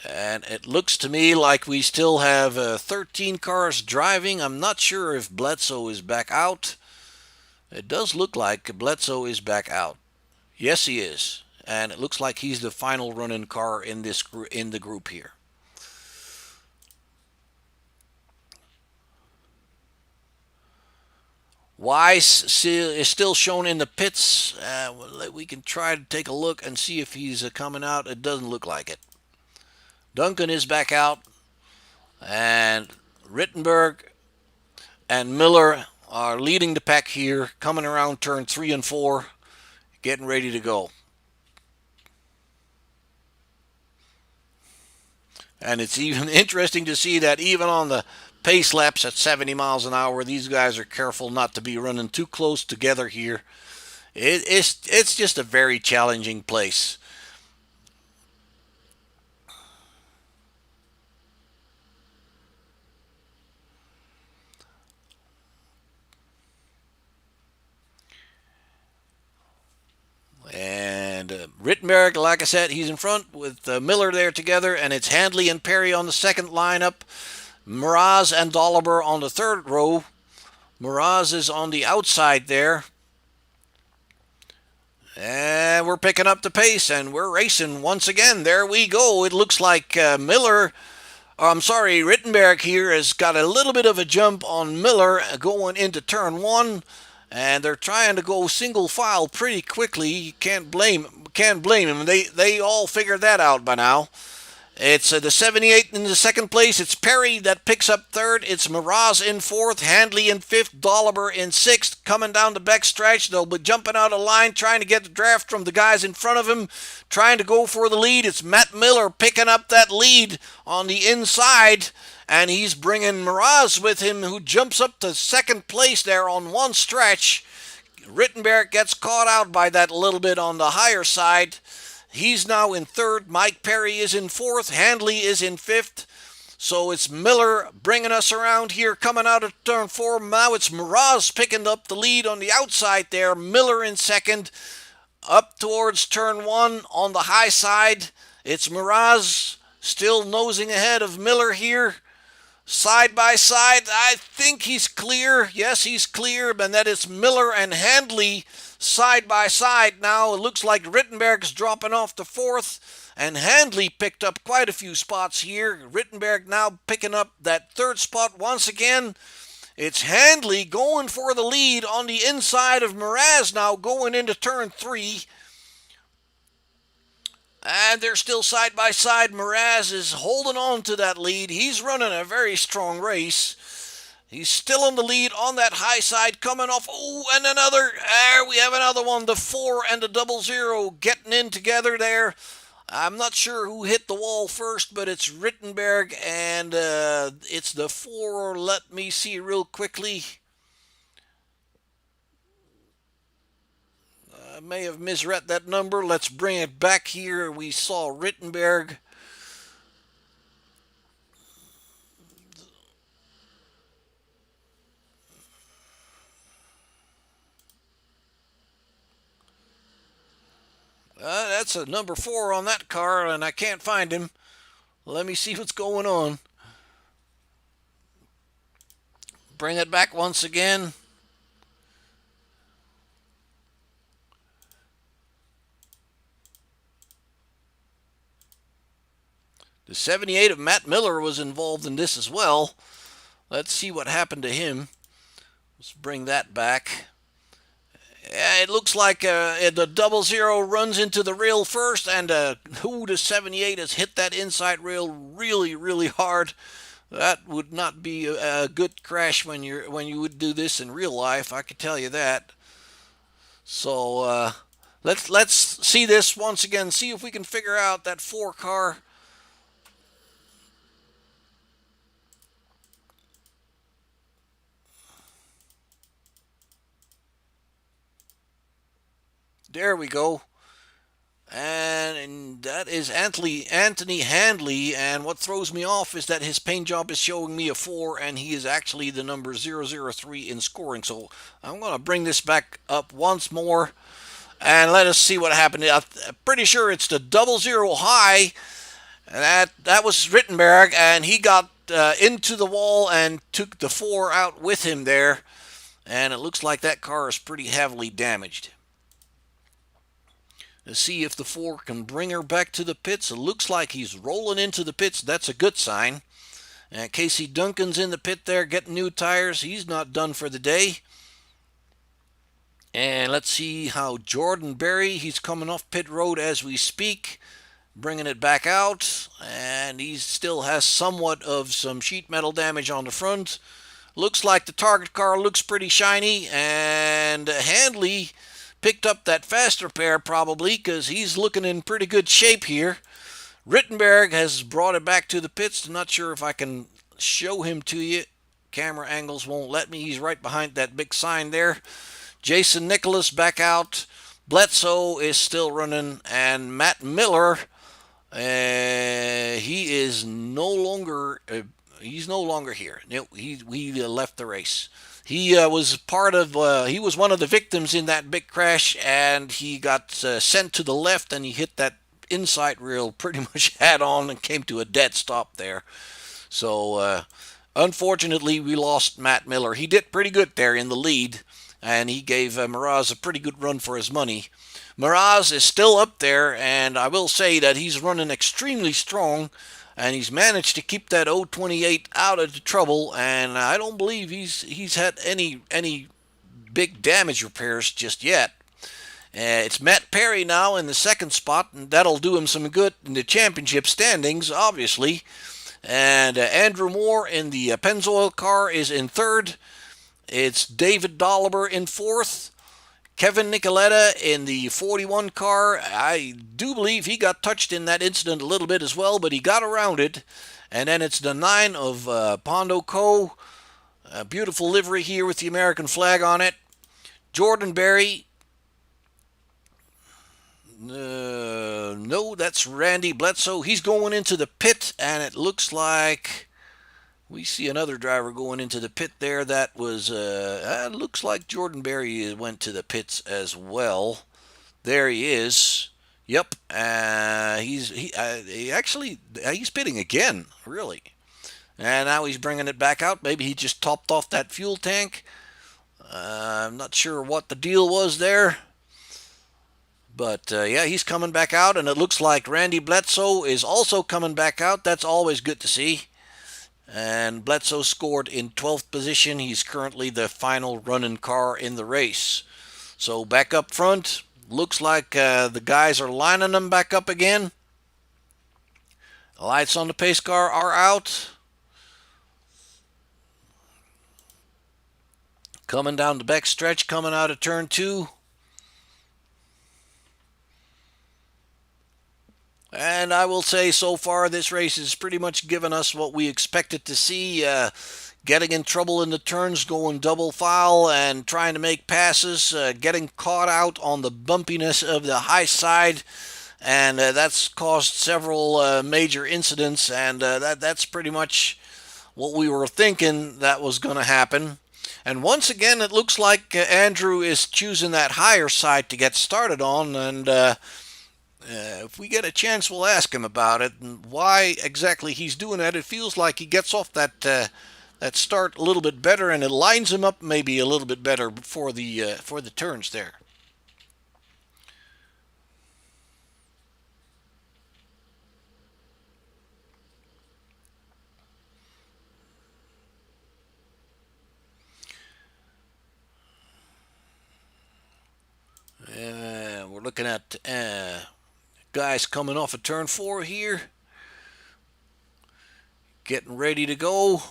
And it looks to me like we still have 13 cars driving. I'm not sure if Bledsoe is back out. It does look like Bledsoe is back out. Yes, he is. And it looks like he's the final running car in the group here. Weiss is still shown in the pits. We can try to take a look and see if he's coming out. It doesn't look like it. Duncan is back out. And Rittenberg and Miller are leading the pack here, coming around turn 3 and 4, getting ready to go. And it's even interesting to see that even on the pace laps at 70 miles an hour, these guys are careful not to be running too close together here. It's just a very challenging place. And Rittenberg, like I said, he's in front with Miller there together, and it's Handley and Perry on the second lineup. Mraz and Dolliver on the third row. Mraz is on the outside there. And we're picking up the pace, and we're racing once again. There we go. It looks like Rittenberg here has got a little bit of a jump on Miller going into turn 1. And they're trying to go single file pretty quickly. You can't blame them. They all figured that out by now. It's the 78 in the second place. It's Perry that picks up third. It's Mraz in fourth, Handley in fifth, Dolliver in sixth. Coming down the back stretch, they'll be jumping out of line, trying to get the draft from the guys in front of him, trying to go for the lead. It's Matt Miller picking up that lead on the inside, and he's bringing Mraz with him, who jumps up to second place there on one stretch. Rittenberg gets caught out by that a little bit on the higher side. He's now in third. Mike Perry is in fourth. Handley is in fifth. So it's Miller bringing us around here, coming out of turn 4. Now it's Miraz picking up the lead on the outside there. Miller in second, up towards turn 1 on the high side. It's Miraz still nosing ahead of Miller here. Side by side, I think he's clear. Yes, he's clear. And that is Miller and Handley side by side now. It looks like Rittenberg's dropping off to 4th. And Handley picked up quite a few spots here. Rittenberg now picking up that 3rd spot once again. It's Handley going for the lead on the inside of Miraz now going into turn 3. And they're still side by side. Miraz is holding on to that lead. He's running a very strong race. He's still in the lead on that high side, coming off. Oh, and another. There we have another one. The 4 and the 00 getting in together there. I'm not sure who hit the wall first, but it's Rittenberg and it's the 4. Let me see real quickly. I may have misread that number. Let's bring it back here. We saw Rittenberg. That's a number 4 on that car, and I can't find him. Let me see what's going on. Bring it back once again. The 78 of Matt Miller was involved in this as well. Let's see what happened to him. Let's bring that back. Yeah, it looks like the 00 runs into the rail first, and the 78 has hit that inside rail really, really hard. That would not be a good crash when you would do this in real life. I can tell you that. So let's see this once again. See if we can figure out that 4 car. There we go. And that is Anthony Handley. And what throws me off is that his paint job is showing me a 4, and he is actually the number 003 in scoring. So I'm going to bring this back up once more, and let us see what happened. I'm pretty sure it's the 00 high. And that was Rittenberg, and he got into the wall and took the 4 out with him there. And it looks like that car is pretty heavily damaged. To see if the 4 can bring her back to the pits. It looks like he's rolling into the pits. That's a good sign. And Casey Duncan's in the pit there getting new tires. He's not done for the day. And let's see how Jordan Berry, he's coming off pit road as we speak, bringing it back out. And he still has somewhat of some sheet metal damage on the front. Looks like the target car looks pretty shiny. And Handley picked up that fast repair probably because he's looking in pretty good shape here. Rittenberg has brought it back to the pits. I'm not sure if I can show him to you. Camera angles won't let me. He's right behind that big sign there. Jason Nicholas back out. Bledsoe is still running. And Matt Miller, he is no longer here. He left the race. He was he was one of the victims in that big crash, and he got sent to the left, and he hit that inside rail pretty much head on and came to a dead stop there. So unfortunately, we lost Matt Miller. He did pretty good there in the lead, and he gave Miraz a pretty good run for his money. Miraz is still up there, and I will say that he's running extremely strong. And he's managed to keep that 028 out of the trouble, and I don't believe he's had any big damage repairs just yet. It's Matt Perry now in the 2nd spot, and that'll do him some good in the championship standings, obviously. And Andrew Moore in the Pennzoil car is in 3rd. It's David Dolliver in 4th. Kevin Nicoletta in the 41 car. I do believe he got touched in that incident a little bit as well, but he got around it. And then it's the 9 of Pondo Co. A beautiful livery here with the American flag on it. Jordan Berry No, that's Randy Bledsoe. He's going into the pit, and it looks like we see another driver going into the pit there. That was, looks like Jordan Berry went to the pits as well. There he is. Yep. He actually he's pitting again, really. And now he's bringing it back out. Maybe he just topped off that fuel tank. I'm not sure what the deal was there. But yeah, he's coming back out, and it looks like Randy Bledsoe is also coming back out. That's always good to see. And Bledsoe scored in 12th position. He's currently the final running car in the race. So back up front, looks like the guys are lining them back up again. The lights on the pace car are out. Coming down the back stretch, coming out of turn 2. And I will say so far this race has pretty much given us what we expected to see. Getting in trouble in the turns, going double foul and trying to make passes, getting caught out on the bumpiness of the high side. And that's caused several major incidents, and that's pretty much what we were thinking that was going to happen. And once again, it looks like Andrew is choosing that higher side to get started on, and if we get a chance, we'll ask him about it and why exactly he's doing that. It feels like he gets off that start a little bit better, and it lines him up maybe a little bit better for the turns there. We're looking at guys coming off of turn 4 here, getting ready to go.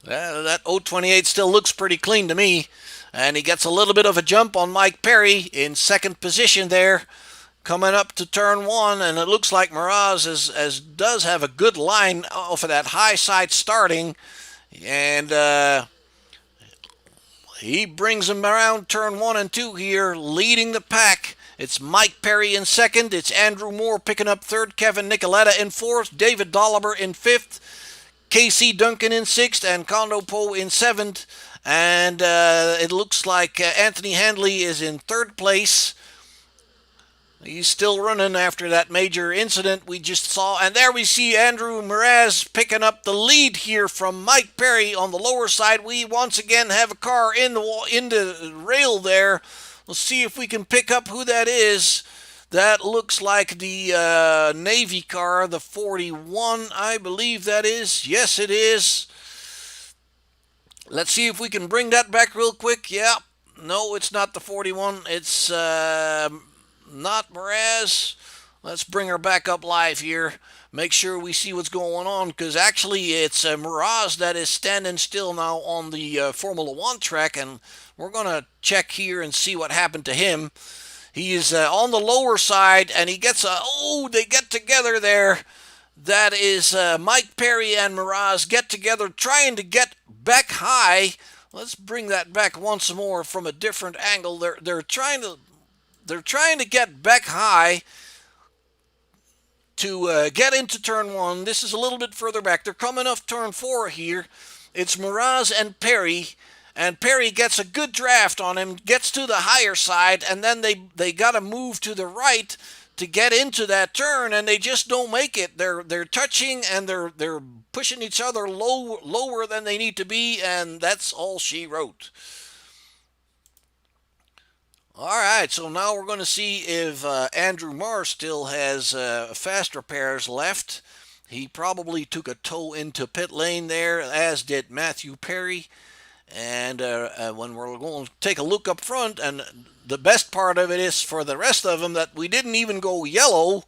That 028 still looks pretty clean to me. And he gets a little bit of a jump on Mike Perry in second position there, coming up to turn 1. And it looks like Miraz does have a good line off of that high side starting. And he brings him around turn 1 and 2 here, leading the pack. It's Mike Perry in second. It's Andrew Moore picking up third. Kevin Nicoletta in fourth. David Dolliver in fifth. Casey Duncan in sixth. And Kondo Poe in seventh. And it looks like Anthony Handley is in third place. He's still running after that major incident we just saw. And there we see Andrew Miraz picking up the lead here from Mike Perry on the lower side. We once again have a car in the rail there. Let's see if we can pick up who that is. That looks like the Navy car, the 41, I believe that is. Yes, it is. Let's see if we can bring that back real quick. Yeah. No, it's not the 41. It's not Miraz. Let's bring her back up live here. Make sure we see what's going on, because actually it's Miraz that is standing still now on the Formula One track, and we're going to check here and see what happened to him. He is on the lower side, and he gets they get together there. That is Mike Perry and Miraz get together, trying to get back high. Let's bring that back once more from a different angle. They're trying to get back high to get into turn 1. This is a little bit further back. They're coming off turn 4 here. It's Miraz and Perry. And Perry gets a good draft on him, gets to the higher side, and then they got to move to the right to get into that turn, and they just don't make it. They're touching, and they're pushing each other lower than they need to be, and that's all she wrote. All right, so now we're going to see if Andrew Marr still has fast repairs left. He probably took a tow into pit lane there, as did Matthew Perry. And when we're going to take a look up front, and the best part of it is for the rest of them that we didn't even go yellow.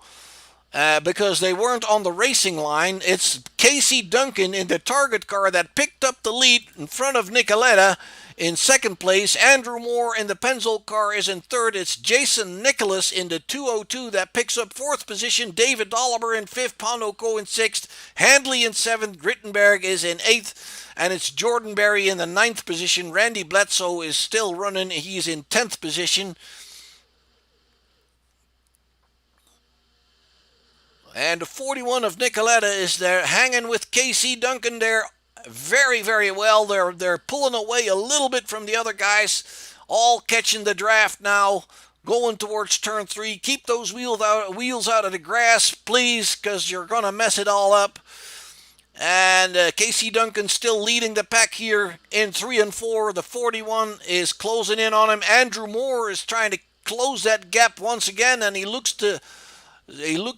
because they weren't on the racing line. It's Casey Duncan in the target car that picked up the lead in front of Nicoletta in second place. Andrew Moore in the Pennzoil car is in third. It's Jason Nicholas in the 202 that picks up fourth position. David Oliver in fifth. Pondoco in sixth. Handley in seventh. Rittenberg is in eighth. And it's Jordan Berry in the ninth position. Randy Bledsoe is still running. He's in 10th position. And the 41 of Nicoletta is there hanging with KC Duncan there very, very well. They're pulling away a little bit from the other guys, all catching the draft now, going towards turn three. Keep those wheels out of the grass, please, because you're going to mess it all up. And Casey Duncan still leading the pack here in 3 and 4. The 41 is closing in on him. Andrew Moore is trying to close that gap once again, and he looks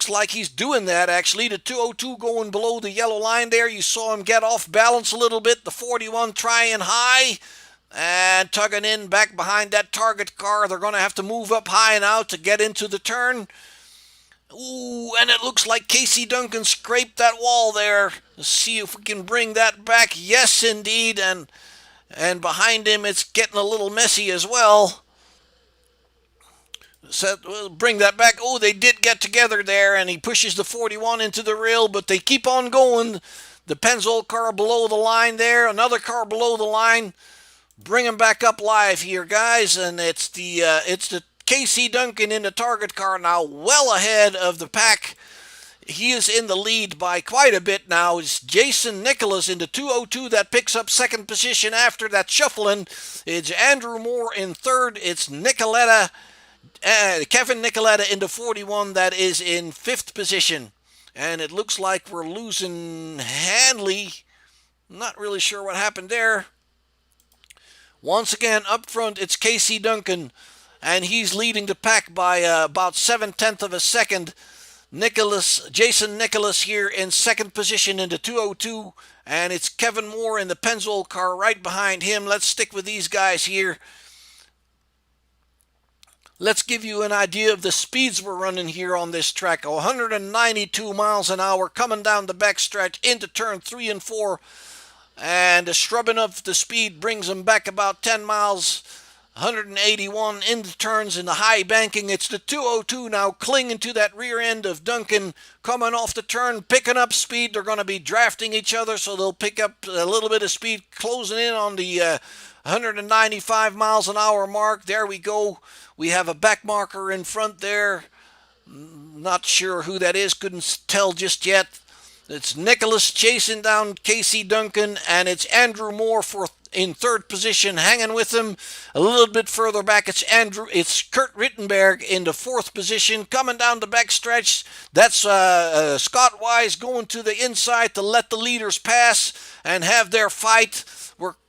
like he's doing that, actually. The 202 going below the yellow line there. You saw him get off balance a little bit. The 41 trying high and tugging in back behind that target car. They're going to have to move up high now to get into the turn. Ooh, and it looks like Casey Duncan scraped that wall there. Let's see if we can bring that back. Yes, indeed. And behind him, it's getting a little messy as well. So we'll bring that back. Oh, they did get together there, and he pushes the 41 into the rail, but they keep on going. The Pennzoil car below the line there, another car below the line. Bring him back up live here, guys, and it's the KC Duncan in the target car now, well ahead of the pack. He is in the lead by quite a bit now. It's Jason Nicholas in the 202 that picks up second position after that shuffling. It's Andrew Moore in third. It's Kevin Nicoletta in the 41 that is in fifth position. And it looks like we're losing Handley. Not really sure what happened there. Once again, up front, it's Casey Duncan, and he's leading the pack by about 7/10 of a second. Jason Nicholas here in second position in the 202, and it's Kevin Moore in the Pennzoil car right behind him. Let's stick with these guys here. Let's give you an idea of the speeds we're running here on this track. 192 miles an hour coming down the backstretch into turn 3 and 4. And the shrubbing of the speed brings them back about 10 miles. 181 into turns in the high banking. It's the 202 now clinging to that rear end of Duncan, coming off the turn, picking up speed. They're going to be drafting each other, so they'll pick up a little bit of speed, closing in on the 195 miles an hour mark. There we go. We have a back marker in front there. Not sure who that is. Couldn't tell just yet. It's Nicholas chasing down Casey Duncan, and it's Andrew Moore in third position, hanging with him. A little bit further back, it's Kurt Rittenberg in the fourth position, coming down the backstretch. That's Scott Wise going to the inside to let the leaders pass and have their fight.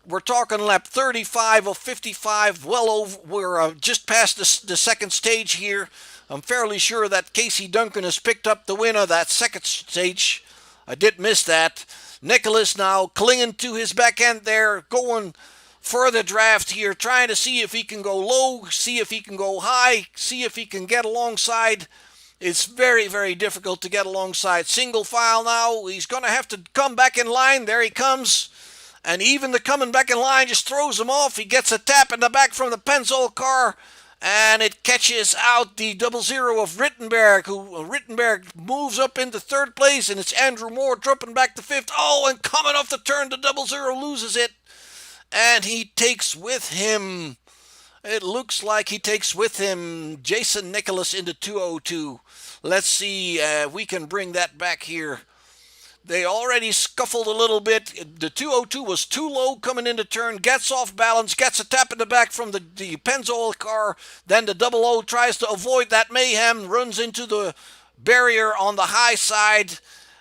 We're talking lap 35 of 55, well over. We're just past the second stage here. I'm fairly sure that Casey Duncan has picked up the win of that second stage. I did miss that. Nicholas now clinging to his back end there, going for the draft here, trying to see if he can go low, see if he can go high, see if he can get alongside. It's very, very difficult to get alongside. Single file now. He's going to have to come back in line. There he comes. And even the coming back in line just throws him off. He gets a tap in the back from the Pennzoil car, and it catches out the 00 of Rittenberg, who Rittenberg moves up into third place, and it's Andrew Moore dropping back to fifth. Oh, and coming off the turn, the 00 loses it, and he takes with him, it looks like he takes with him Jason Nicholas into 202. Let's see if we can bring that back here. They already scuffled a little bit. The 202 was too low coming into turn, gets off balance, gets a tap in the back from the Pennzoil car. Then the 00 tries to avoid that mayhem, runs into the barrier on the high side,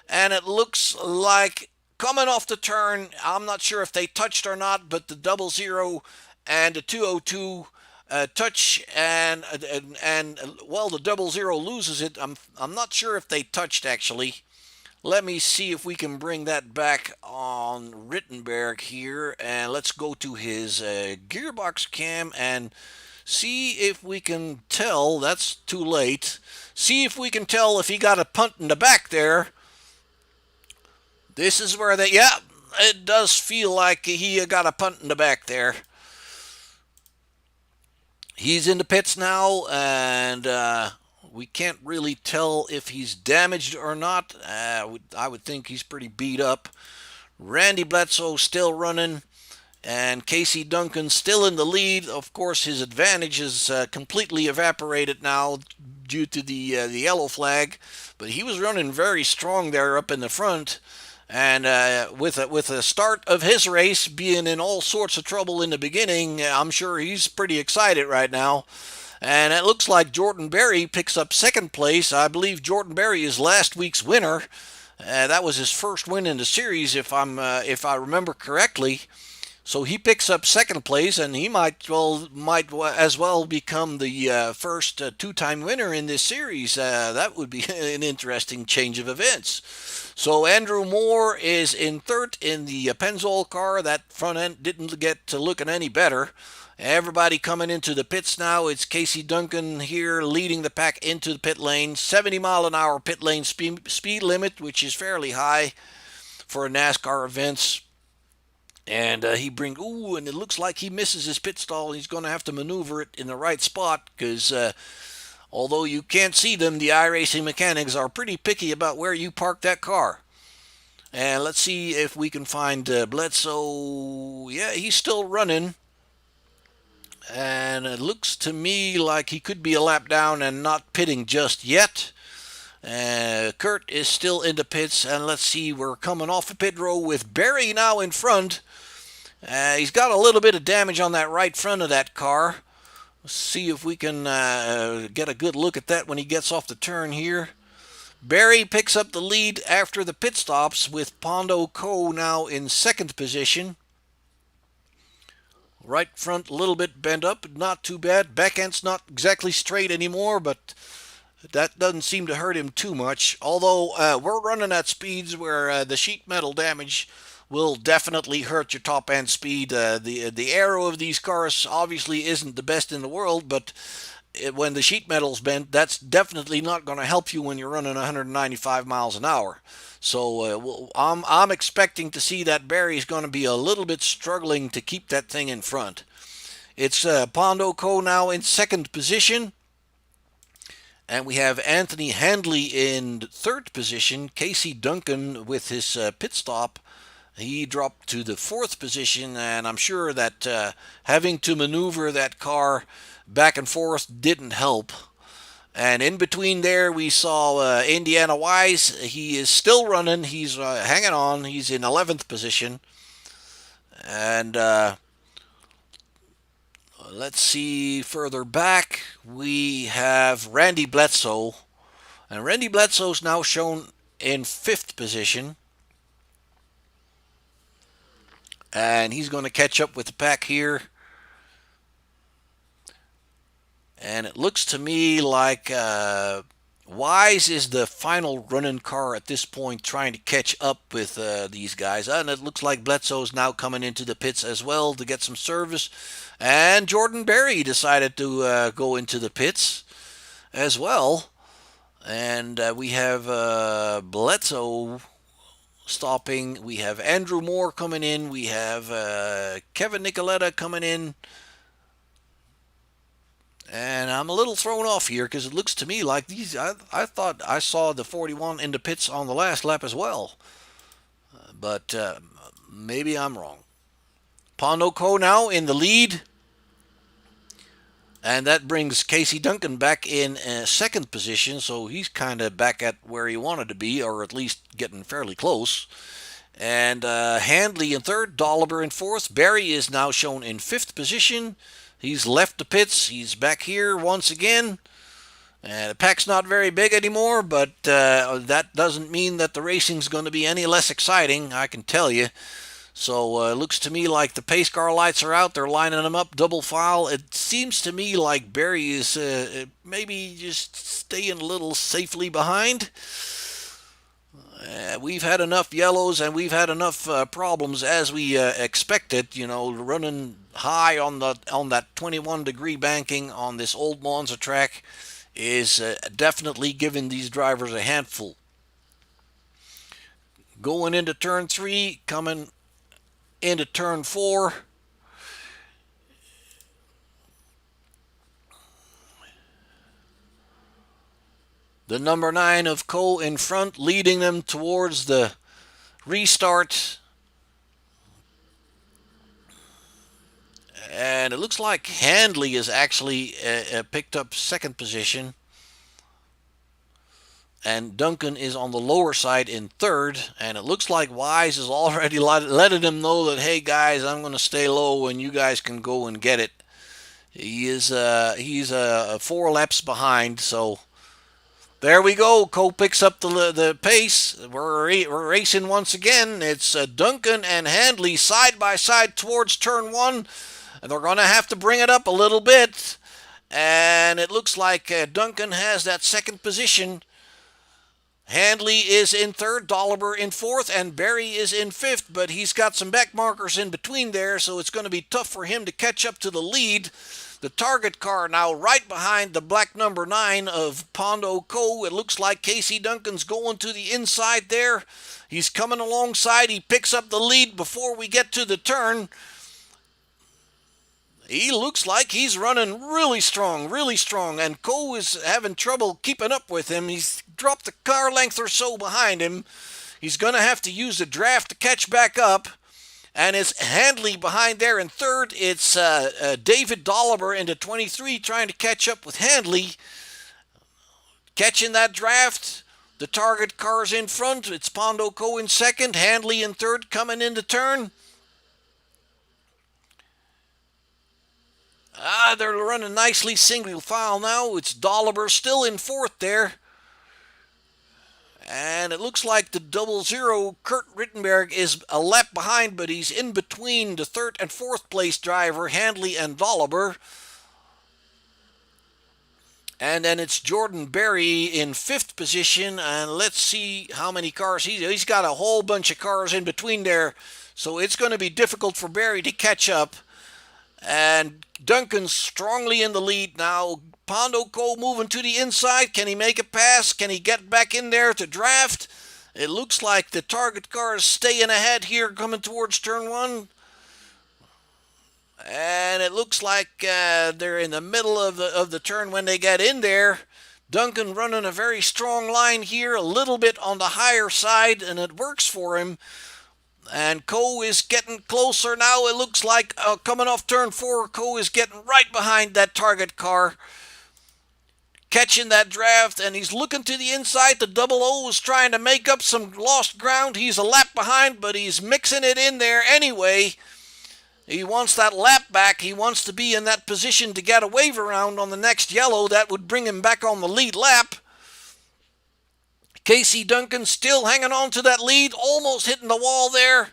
and it looks like coming off the turn, I'm not sure if they touched or not, but the 00 and the 202 touch, and well, the 00 loses it. I'm not sure if they touched actually. Let me see if we can bring that back on Rittenberg here, and let's go to his gearbox cam and See if we can tell. That's too late. See if we can tell if he got a punt in the back there. This is where they, yeah, it does feel like he got a punt in the back there. He's in the pits now, and we can't really tell if he's damaged or not. I would think he's pretty beat up. Randy Bledsoe still running, and Casey Duncan still in the lead. Of course, his advantage is completely evaporated now due to the yellow flag, but he was running very strong there up in the front. And with the start of his race being in all sorts of trouble in the beginning, I'm sure he's pretty excited right now. And it looks like Jordan Berry picks up second place. I believe Jordan Berry is last week's winner. That was his first win in the series, if I remember correctly. So he picks up second place, and he might as well become the first two-time winner in this series. That would be an interesting change of events. So Andrew Moore is in third in the Pennzoil car. That front end didn't get to looking any better. Everybody coming into the pits now. It's Casey Duncan here leading the pack into the pit lane. 70-mile-an-hour pit lane speed limit, which is fairly high for NASCAR events. And and it looks like he misses his pit stall. He's going to have to maneuver it in the right spot because although you can't see them, the iRacing mechanics are pretty picky about where you park that car. And let's see if we can find Bledsoe. Yeah, he's still running. And it looks to me like he could be a lap down and not pitting just yet. Kurt is still in the pits, and let's see, we're coming off a pit row with Berry now in front. He's got a little bit of damage on that right front of that car. Let's see if we can get a good look at that when he gets off the turn here. Berry picks up the lead after the pit stops with Pondo Co. now in second position. Right front a little bit bent up, not too bad. Back end's not exactly straight anymore, but that doesn't seem to hurt him too much. Although we're running at speeds where the sheet metal damage will definitely hurt your top end speed. The aero of these cars obviously isn't the best in the world, but when the sheet metal's bent, that's definitely not going to help you when you're running 195 miles an hour. So I'm expecting to see that Berry's going to be a little bit struggling to keep that thing in front. It's Pondo Co. now in second position. And we have Anthony Handley in third position. Casey Duncan with his pit stop. He dropped to the fourth position, and I'm sure that having to maneuver that car back and forth didn't help. And in between there, we saw Indiana Wise. He is still running. He's hanging on. He's in 11th position. And let's see further back. We have Randy Bledsoe. And Randy Bledsoe's now shown in 5th position. And he's going to catch up with the pack here. And it looks to me like Wise is the final running car at this point, trying to catch up with these guys. And it looks like Bledsoe's now coming into the pits as well to get some service. And Jordan Berry decided to go into the pits as well. And we have Bledsoe stopping. We have Andrew Moore coming in. We have Kevin Nicoletta coming in. And I'm a little thrown off here because it looks to me like these. I thought I saw the 41 in the pits on the last lap as well. But maybe I'm wrong. Pondo Co. now in the lead. And that brings Casey Duncan back in second position, so he's kind of back at where he wanted to be, or at least getting fairly close. And Handley in third, Dolliver in fourth. Berry is now shown in 5th position. He's left the pits. He's back here once again. The pack's not very big anymore, but that doesn't mean that the racing's going to be any less exciting, I can tell you. So it looks to me like the pace car lights are out. They're lining them up double file. It seems to me like Berry is maybe just staying a little safely behind. We've had enough yellows and we've had enough problems as we expected. You know, running high on that 21-degree banking on this old Monza track is definitely giving these drivers a handful. Going into turn 3, coming into turn 4. The number 9 of Cole in front, leading them towards the restart. And it looks like Handley is actually picked up second position. And Duncan is on the lower side in third. And it looks like Wise is already letting him know that, hey guys, I'm going to stay low and you guys can go and get it. He's 4 laps behind, so there we go. Cole picks up the pace. We're racing once again. It's Duncan and Handley side by side towards turn 1. And they're going to have to bring it up a little bit. And it looks like Duncan has that second position. Handley is in third, Dolliver in fourth, and Barry is in fifth, but he's got some back markers in between there, so it's going to be tough for him to catch up to the lead. The target car now right behind the black number 9 of Pondo Co. It looks like Casey Duncan's going to the inside there. He's coming alongside. He picks up the lead before we get to the turn. He looks like he's running really strong, and Cole is having trouble keeping up with him. He's dropped a car length or so behind him. He's going to have to use the draft to catch back up. And it's Handley behind there in third. It's David Dolliver into 23 trying to catch up with Handley. Catching that draft. The target car's in front. It's Pondo Co. in second. Handley in third coming into turn. They're running nicely single file now. It's Dolliver still in fourth there. And it looks like the 00 Kurt Rittenberg is a lap behind, but he's in between the third and fourth place driver, Handley and Dolliver. And then it's Jordan Berry in fifth position. And let's see how many cars he's got a whole bunch of cars in between there. So it's going to be difficult for Berry to catch up. And Duncan's strongly in the lead now. Pondo Co. moving to the inside. Can he make a pass? Can he get back in there to draft? It looks like the target car is staying ahead here coming towards turn 1. And it looks like they're in the middle of the turn when they get in there. Duncan running a very strong line here, a little bit on the higher side, and it works for him. And Coe is getting closer now. It looks like coming off turn 4, Coe is getting right behind that target car. Catching that draft, and he's looking to the inside. The 00 is trying to make up some lost ground. He's a lap behind, but he's mixing it in there anyway. He wants that lap back. He wants to be in that position to get a wave around on the next yellow. That would bring him back on the lead lap. Casey Duncan still hanging on to that lead, almost hitting the wall there.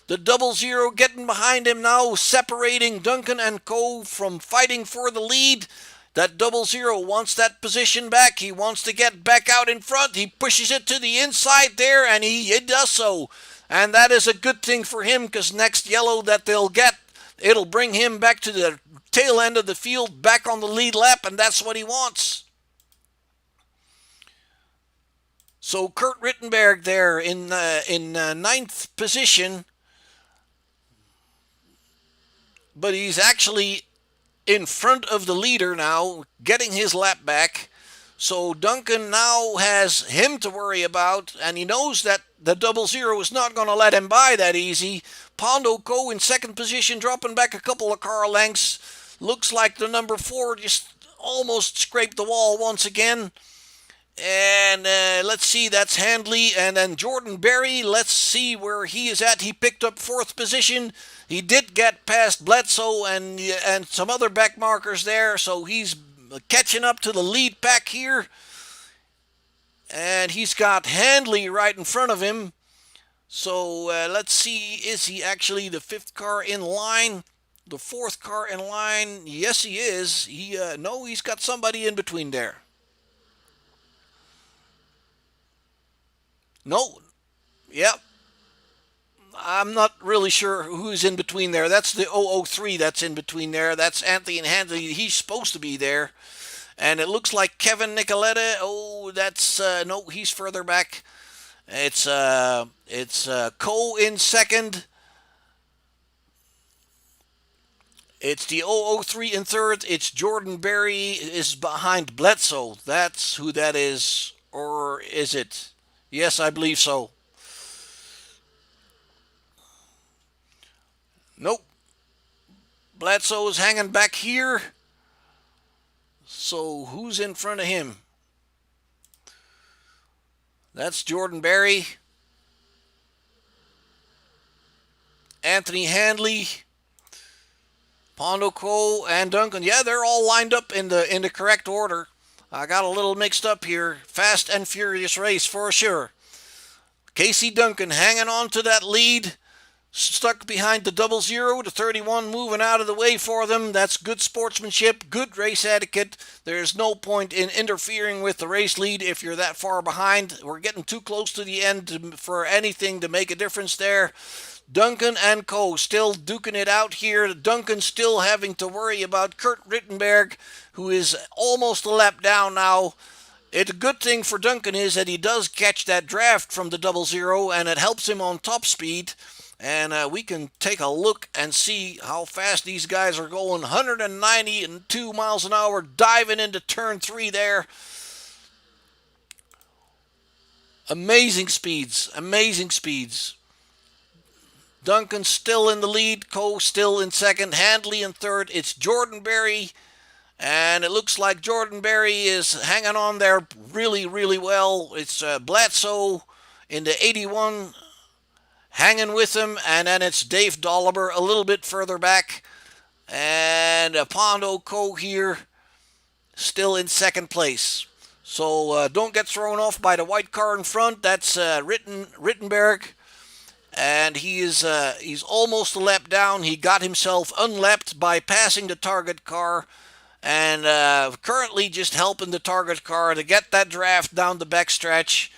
The 00 getting behind him now, separating Duncan and Co. from fighting for the lead. That 00 wants that position back. He wants to get back out in front. He pushes it to the inside there, and he does so. And that is a good thing for him, because next yellow that they'll get, it'll bring him back to the tail end of the field, back on the lead lap, and that's what he wants. So Kurt Rittenberg there in ninth position, but he's actually in front of the leader now, getting his lap back. So Duncan now has him to worry about, and he knows that the 00 is not going to let him by that easy. Pondo Co. in second position, dropping back a couple of car lengths. Looks like the number 4 just almost scraped the wall once again. And let's see, that's Handley. And then Jordan Berry, let's see where he is at. He picked up fourth position. He did get past Bledsoe and some other back markers there, so he's catching up to the lead pack here. And he's got Handley right in front of him. So let's see, is he actually the fifth car in line? The fourth car in line? Yes, he is. No, he's got somebody in between there. No, Yep. I'm not really sure who's in between there. That's the 003 that's in between there. That's Anthony and Handley. He's supposed to be there. And it looks like Kevin Nicoletta. Oh, that's no, he's further back. It's Coe in second. It's the 003 in third. It's Jordan Berry is behind Bledsoe. That's who that is. Or is it? Yes, I believe so. Nope. Bledsoe is hanging back here. So who's in front of him? That's Jordan Berry. Anthony Handley. Pondo Cole and Duncan. Yeah, they're all lined up in the correct order. I got a little mixed up here. Fast and furious race for sure. Casey Duncan hanging on to that lead. Stuck behind the 00 to 31, moving out of the way for them. That's good sportsmanship, good race etiquette. There's no point in interfering with the race lead if you're that far behind. We're getting too close to the end for anything to make a difference there. Duncan and Co. still duking it out here. Duncan still having to worry about Kurt Rittenberg, who is almost a lap down now. It's a good thing for Duncan is that he does catch that draft from the 00, and it helps him on top speed. And we can take a look and see how fast these guys are going. 192 miles an hour, diving into turn 3 there. Amazing speeds, amazing speeds. Duncan still in the lead, Coe still in second, Handley in third. It's Jordan Berry, and it looks like Jordan Berry is hanging on there really, really well. It's Bledsoe in the 81 hanging with him, and then it's Dave Dolliver a little bit further back, and Pondo Co here still in second place. So don't get thrown off by the white car in front. That's Rittenberg. And he's almost a lap down. He got himself unlapped by passing the target car, and currently just helping the target car to get that draft down the backstretch.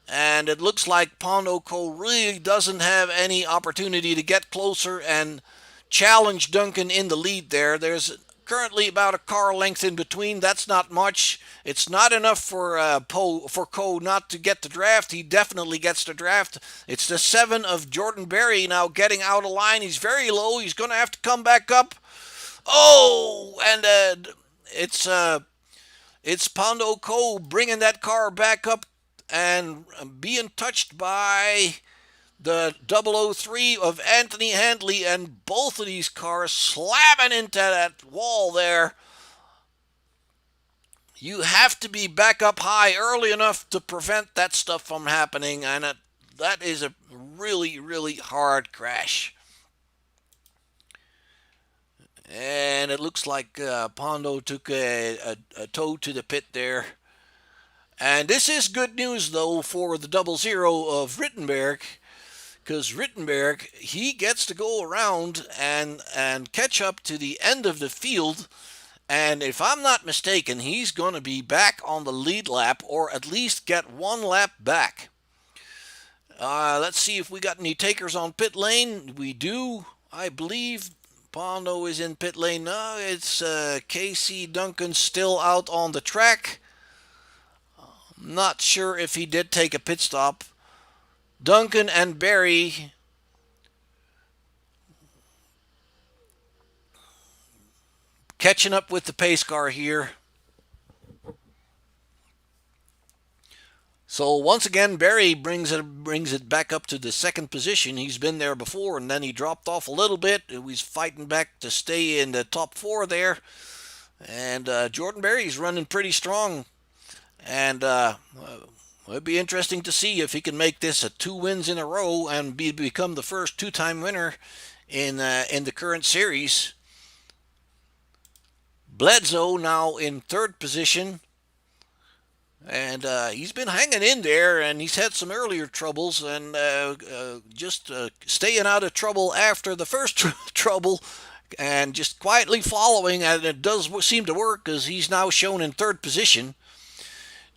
And it looks like Pondo Co really doesn't have any opportunity to get closer and challenge Duncan in the lead there. There's currently about a car length in between. That's not much. It's not enough for Coe not to get the draft. He definitely gets the draft. It's the 7 of Jordan Berry now getting out of line. He's very low. He's going to have to come back up. Oh, and it's Pondo Co bringing that car back up and being touched by the 003 of Anthony Handley, and both of these cars slamming into that wall there. You have to be back up high early enough to prevent that stuff from happening, and that is a really, really hard crash. And it looks like Pondo took a tow to the pit there. And this is good news, though, for the 00 of Rittenberg, because Rittenberg, he gets to go around and catch up to the end of the field. And if I'm not mistaken, he's going to be back on the lead lap, or at least get one lap back. Let's see if we got any takers on pit lane. We do, I believe. Pondo is in pit lane. No, it's Casey Duncan still out on the track. Not sure if he did take a pit stop. Duncan and Berry catching up with the pace car here. So once again, Berry brings it back up to the second position. He's been there before, and then he dropped off a little bit. He's fighting back to stay in the top 4 there. And Jordan Berry's running pretty strong. And it'd be interesting to see if he can make this 2 wins in a row and become the first 2-time winner in the current series. Bledsoe now in third position, and he's been hanging in there, and he's had some earlier troubles, and just staying out of trouble after the first trouble, and just quietly following, and it does seem to work, because he's now shown in third position.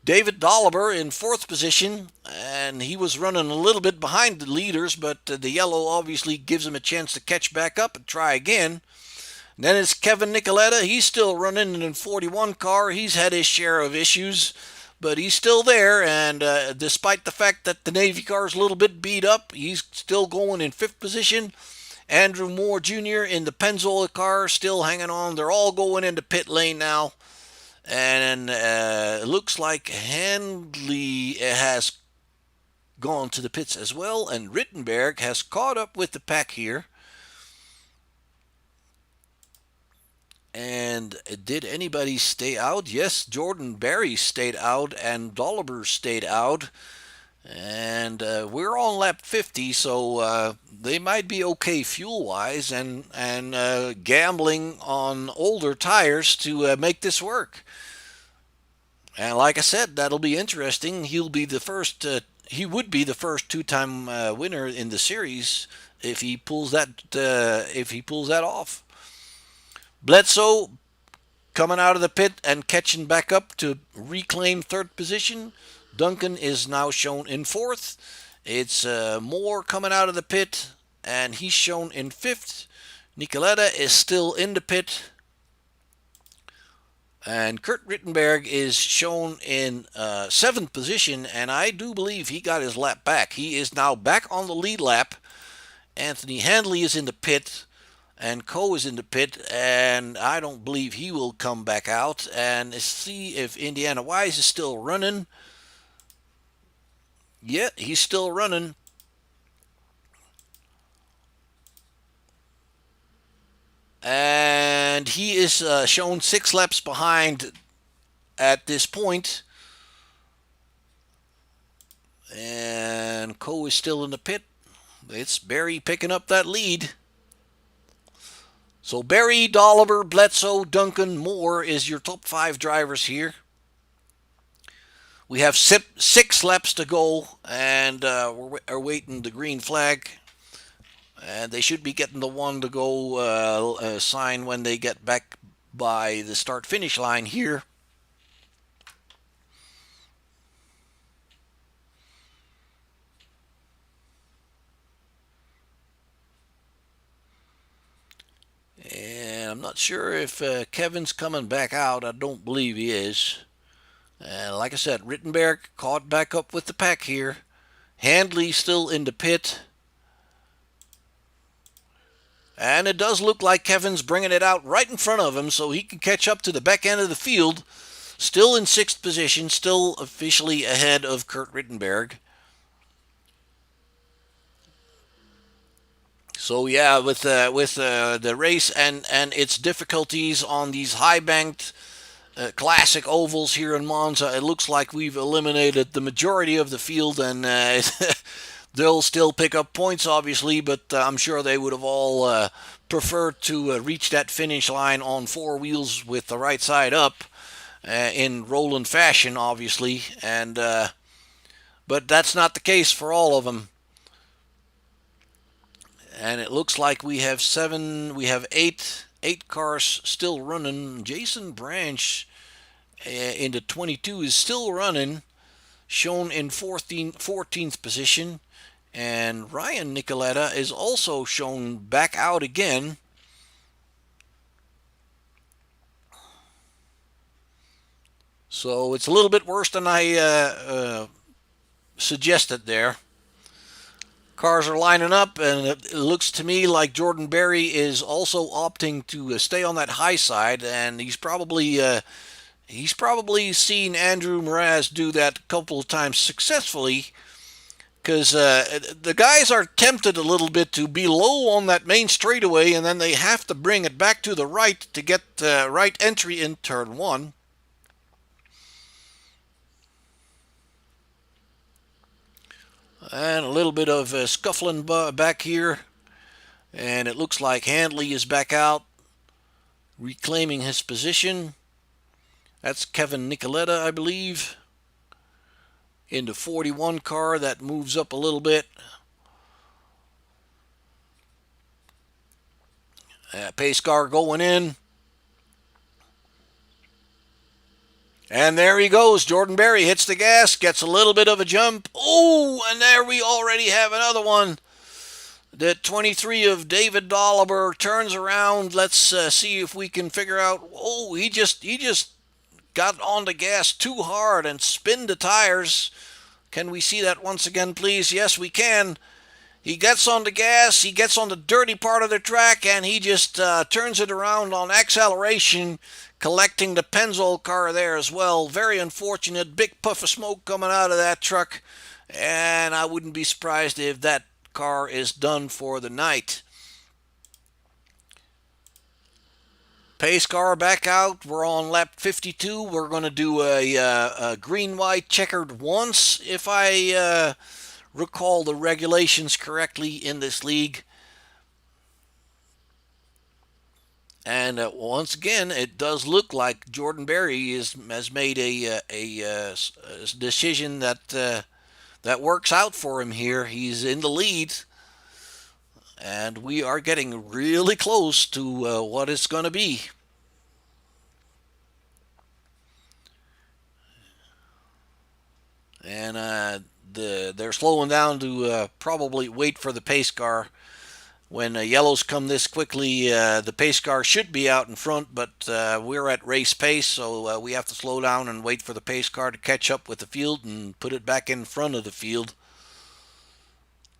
David Dolliver in fourth position, and he was running a little bit behind the leaders, but the yellow obviously gives him a chance to catch back up and try again. Then it's Kevin Nicoletta. He's still running in 41 car. He's had his share of issues, but he's still there. And despite the fact that the Navy car is a little bit beat up, he's still going in fifth position. Andrew Moore Jr. in the Pennzoil car still hanging on. They're all going into pit lane now. And it looks like Handley has gone to the pits as well. And Rittenberg has caught up with the pack here. And did anybody stay out? Yes, Jordan Berry stayed out and Dolliver stayed out. And we're on lap 50, so they might be okay fuel-wise and gambling on older tires to make this work. And like I said, that'll be interesting. He'll be the first. He would be the first two-time winner in the series if he pulls that. If he pulls that off. Bledsoe coming out of the pit and catching back up to reclaim third position. Duncan is now shown in fourth. It's Moore coming out of the pit, and he's shown in fifth. Nicoletta is still in the pit. And Kurt Rittenberg is shown in seventh position, and I do believe he got his lap back. He is now back on the lead lap. Anthony Handley is in the pit, and Coe is in the pit, and I don't believe he will come back out. And see if Indiana Wise is still running. Yeah, he's still running. And he is shown 6 laps behind at this point. And Coe is still in the pit. It's Berry picking up that lead. So Berry, Dolliver, Bledsoe, Duncan, Moore is your top 5 drivers here. We have 6 laps to go, and we're waiting the green flag. And they should be getting the one to go sign when they get back by the start-finish line here. And I'm not sure if Kevin's coming back out. I don't believe he is. And like I said, Rittenberg caught back up with the pack here. Handley still in the pit. And it does look like Kevin's bringing it out right in front of him so he can catch up to the back end of the field. Still in 6th position, still officially ahead of Kurt Rittenberg. So yeah, with the race and its difficulties on these high-banked classic ovals here in Monza, it looks like we've eliminated the majority of the field, and they'll still pick up points, obviously, but I'm sure they would have all preferred to reach that finish line on 4 wheels with the right side up in Roland fashion, obviously, and but that's not the case for all of them. And it looks like we have 8 cars still running. Jason Branch into 22 is still running, shown in 14th position. And Ryan Nicoletta is also shown back out again. So it's a little bit worse than I suggested there. Cars are lining up, and it looks to me like Jordan Berry is also opting to stay on that high side, and he's probably seen Andrew Mraz do that a couple of times successfully, because the guys are tempted a little bit to be low on that main straightaway, and then they have to bring it back to the right to get right entry in turn 1. And a little bit of scuffling back here. And it looks like Handley is back out, reclaiming his position. That's Kevin Nicoletta, I believe. In the 41 car, that moves up a little bit. Pace car going in. And there he goes. Jordan Berry hits the gas, gets a little bit of a jump. Oh, and there we already have another one. The 23 of David Dolliver turns around. Let's see if we can figure out. Oh, he just got on the gas too hard and spinned the tires. Can we see that once again, please? Yes, we can. He gets on the gas, he gets on the dirty part of the track, and he just turns it around on acceleration, collecting the Pennzoil car there as well. Very unfortunate. Big puff of smoke coming out of that truck, and I wouldn't be surprised if that car is done for the night. Pace car back out. We're on lap 52. We're going to do a green-white checkered once, if I recall the regulations correctly in this league. And once again, it does look like Jordan Berry has made a decision that works out for him here. He's in the lead, and we are getting really close to what it's going to be. And they're slowing down to probably wait for the pace car. When yellows come this quickly, the pace car should be out in front, but we're at race pace, so we have to slow down and wait for the pace car to catch up with the field and put it back in front of the field.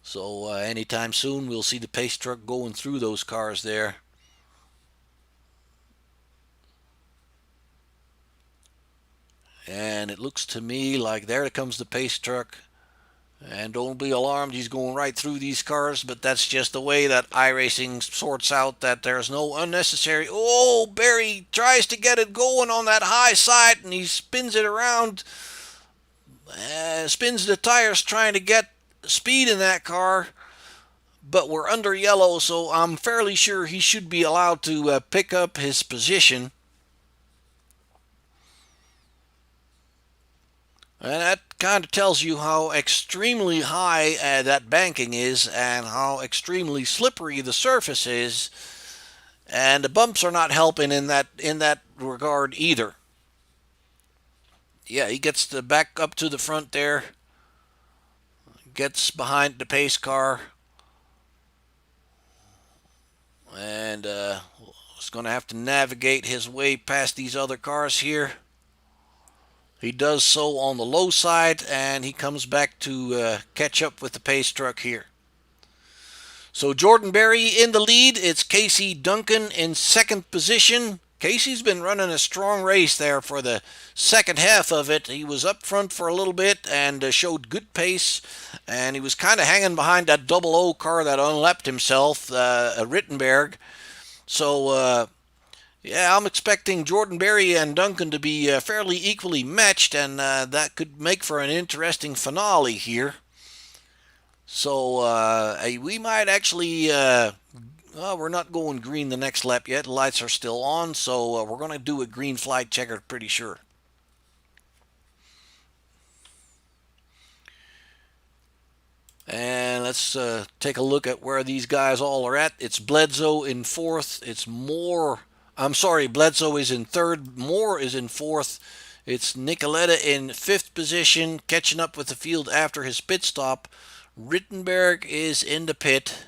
So anytime soon, we'll see the pace truck going through those cars there. And it looks to me like there comes the pace truck. And don't be alarmed, he's going right through these cars, but that's just the way that iRacing sorts out that there's no unnecessary. Oh, Berry tries to get it going on that high side, and he spins it around, spins the tires trying to get speed in that car. But we're under yellow, so I'm fairly sure he should be allowed to pick up his position. And that kind of tells you how extremely high that banking is and how extremely slippery the surface is. And the bumps are not helping in that regard either. Yeah, he gets the back up to the front there. Gets behind the pace car. And is going to have to navigate his way past these other cars here. He does so on the low side, and he comes back to catch up with the pace truck here. So Jordan Berry in the lead. It's Casey Duncan in second position. Casey's been running a strong race there for the second half of it. He was up front for a little bit and showed good pace, and he was kind of hanging behind that double O car that unlapped himself, Rittenberg. So yeah, I'm expecting Jordan Berry and Duncan to be fairly equally matched, and that could make for an interesting finale here. So we might actually. We're not going green the next lap yet. The lights are still on, so we're going to do a green flag checker, pretty sure. And let's take a look at where these guys all are at. It's Bledsoe in fourth. It's Moore. I'm sorry, Bledsoe is in third. Moore is in fourth. It's Nicoletta in fifth position, catching up with the field after his pit stop. Rittenberg is in the pit.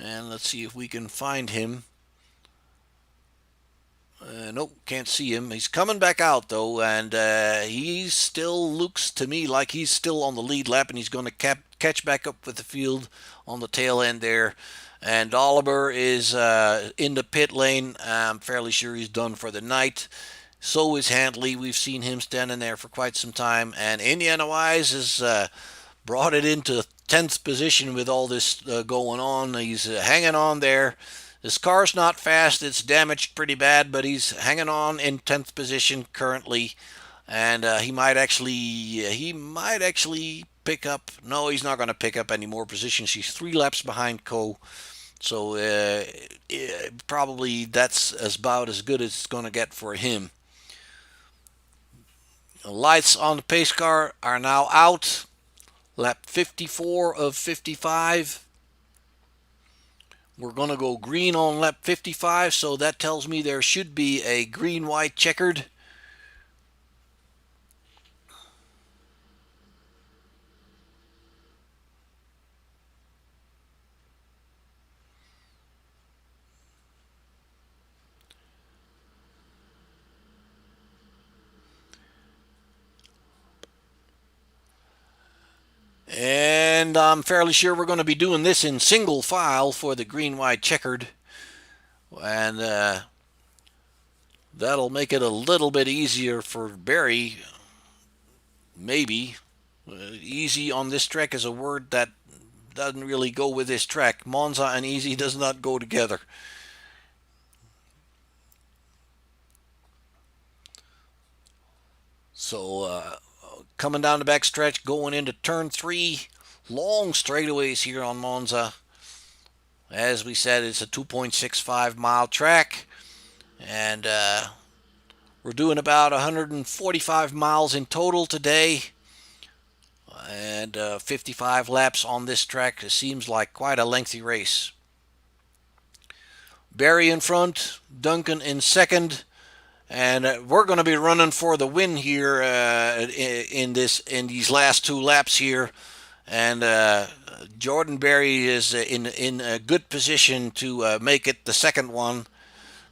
And let's see if we can find him. Nope, can't see him. He's coming back out, though, and he still looks to me like he's still on the lead lap, and he's going to catch back up with the field on the tail end there. And Oliver is in the pit lane. I'm fairly sure he's done for the night. So is Hantley. We've seen him standing there for quite some time. And Indiana Wise has brought it into 10th position with all this going on. He's hanging on there. This car's not fast. It's damaged pretty bad, but he's hanging on in 10th position currently. And he might actually pick up. No, he's not going to pick up any more positions. He's 3 laps behind Coe. So probably that's about as good as it's going to get for him. The lights on the pace car are now out. Lap 54 of 55. We're going to go green on lap 55, so that tells me there should be a green-white checkered. And I'm fairly sure we're going to be doing this in single file for the green-white checkered. And that'll make it a little bit easier for Barry, maybe. Easy on this track is a word that doesn't really go with this track. Monza and easy does not go together. So coming down the back stretch, going into turn 3, long straightaways here on Monza. As we said, it's a 2.65 mile track, and we're doing about 145 miles in total today, and 55 laps on this track. It seems like quite a lengthy race. Barry in front, Duncan in second, and we're going to be running for the win here in these last 2 laps here. And Jordan Berry is in a good position to make it the second one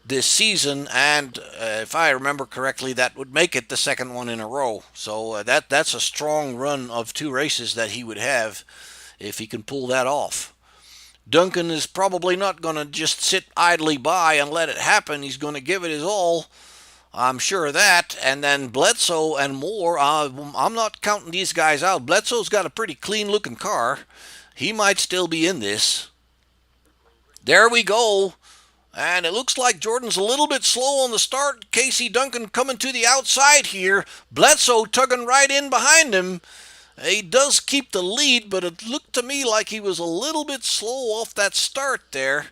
this season, and if I remember correctly, that would make it the second one in a row. So that's a strong run of 2 races that he would have if he can pull that off. Duncan is probably not going to just sit idly by and let it happen. He's going to give it his all. I'm sure of that. And then Bledsoe and Moore, I'm not counting these guys out. Bledsoe's got a pretty clean looking car. He might still be in this. There we go. And it looks like Jordan's a little bit slow on the start. Casey Duncan coming to the outside here. Bledsoe tugging right in behind him. He does keep the lead, but it looked to me like he was a little bit slow off that start there.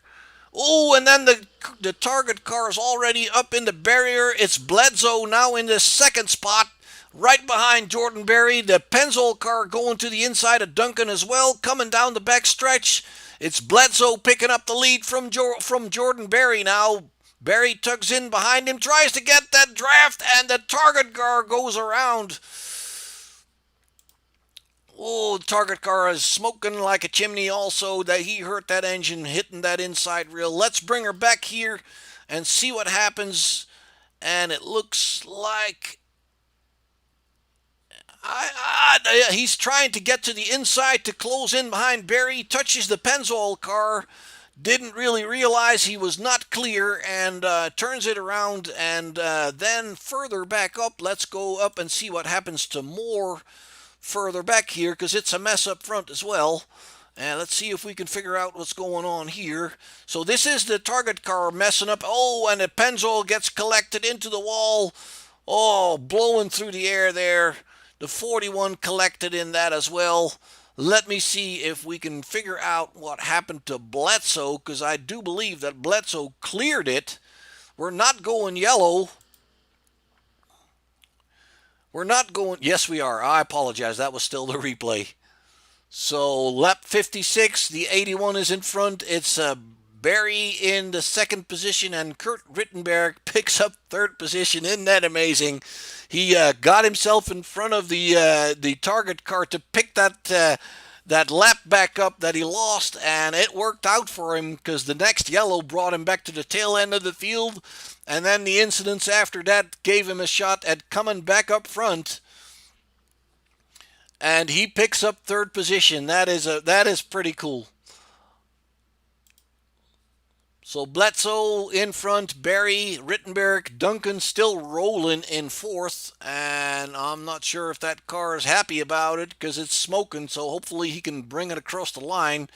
Oh, and then the target car is already up in the barrier. It's Bledsoe now in the second spot, right behind Jordan Berry. The Pennzoil car going to the inside of Duncan as well, coming down the back stretch. It's Bledsoe picking up the lead from Jordan Berry now. Berry tugs in behind him, tries to get that draft, and the target car goes around. Oh, the target car is smoking like a chimney also. That he hurt that engine hitting that inside rail. Let's bring her back here and see what happens. And it looks like he's trying to get to the inside to close in behind Barry. Touches the Pennzoil car. Didn't really realize he was not clear and turns it around. And then further back up, let's go up and see what happens to Moore further back here, because it's a mess up front as well. And let's see if we can figure out what's going on here. So this is the target car messing up. Oh, and the Pennzoil gets collected into the wall. Oh, blowing through the air there. The 41 collected in that as well. Let me see if we can figure out what happened to Bledsoe, because I do believe that Bledsoe cleared it. We're not going yellow. We're not going... Yes, we are. I apologize. That was still the replay. So, lap 56, the 81 is in front. It's Barry in the second position, and Kurt Rittenberg picks up third position. Isn't that amazing? He got himself in front of the target car to pick that lap back up that he lost, and it worked out for him because the next yellow brought him back to the tail end of the field. And then the incidents after that gave him a shot at coming back up front. And he picks up third position. That is pretty cool. So Bledsoe in front, Barry, Rittenberg, Duncan still rolling in fourth. And I'm not sure if that car is happy about it because it's smoking. So hopefully he can bring it across the line.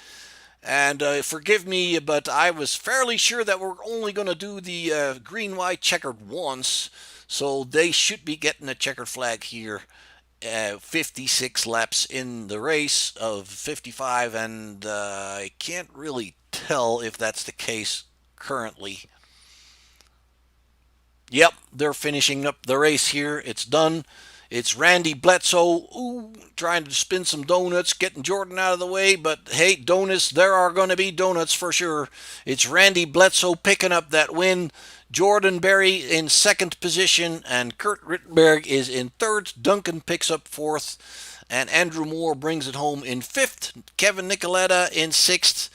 And forgive me, but I was fairly sure that we're only going to do the green-white checkered once. So they should be getting a checkered flag here. 56 laps in the race of 55, and I can't really tell if that's the case currently. Yep, they're finishing up the race here. It's done. It's Randy Bledsoe trying to spin some donuts, getting Jordan out of the way. But hey, donuts, there are going to be donuts for sure. It's Randy Bledsoe picking up that win. Jordan Berry in second position, and Kurt Rittenberg is in third. Duncan picks up fourth, and Andrew Moore brings it home in fifth. Kevin Nicoletta in sixth.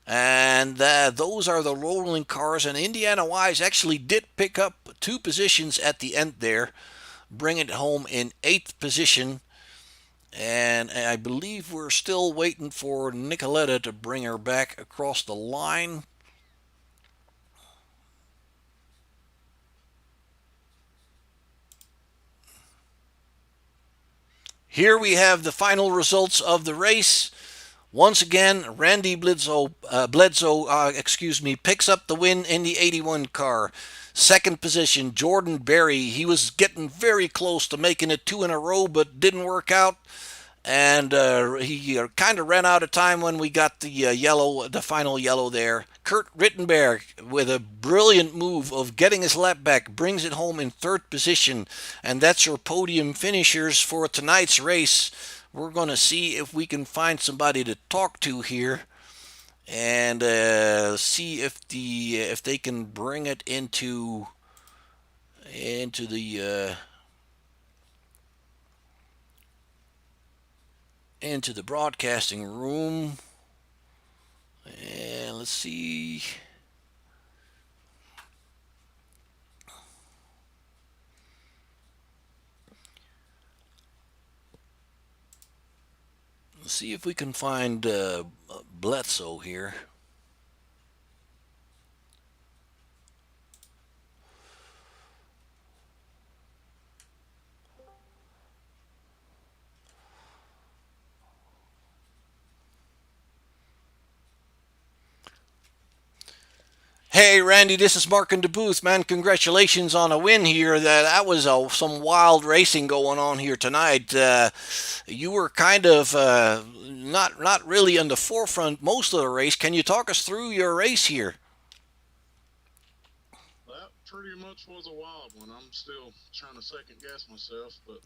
And those are the rolling cars. And Indiana Wise actually did pick up 2 positions at the end there, bring it home in 8th position. And I believe we're still waiting for Nicoletta to bring her back across the line. Here we have the final results of the race. Once again, Randy Bledsoe, picks up the win in the 81 car. Second position, Jordan Berry. He was getting very close to making it two in a row, but didn't work out. And he kind of ran out of time when we got the final yellow there. Kurt Rittenberg, with a brilliant move of getting his lap back, brings it home in third position. And that's your podium finishers for tonight's race. We're going to see if we can find somebody to talk to here and see if they can bring it into the broadcasting room. And let's see. Let's see if we can find Bledsoe here. Hey, Randy, this is Mark in the booth, man. Congratulations on a win here. That was some wild racing going on here tonight. You were kind of not really on the forefront most of the race. Can you talk us through your race here?
That pretty much was a wild one. I'm still trying to second guess myself, but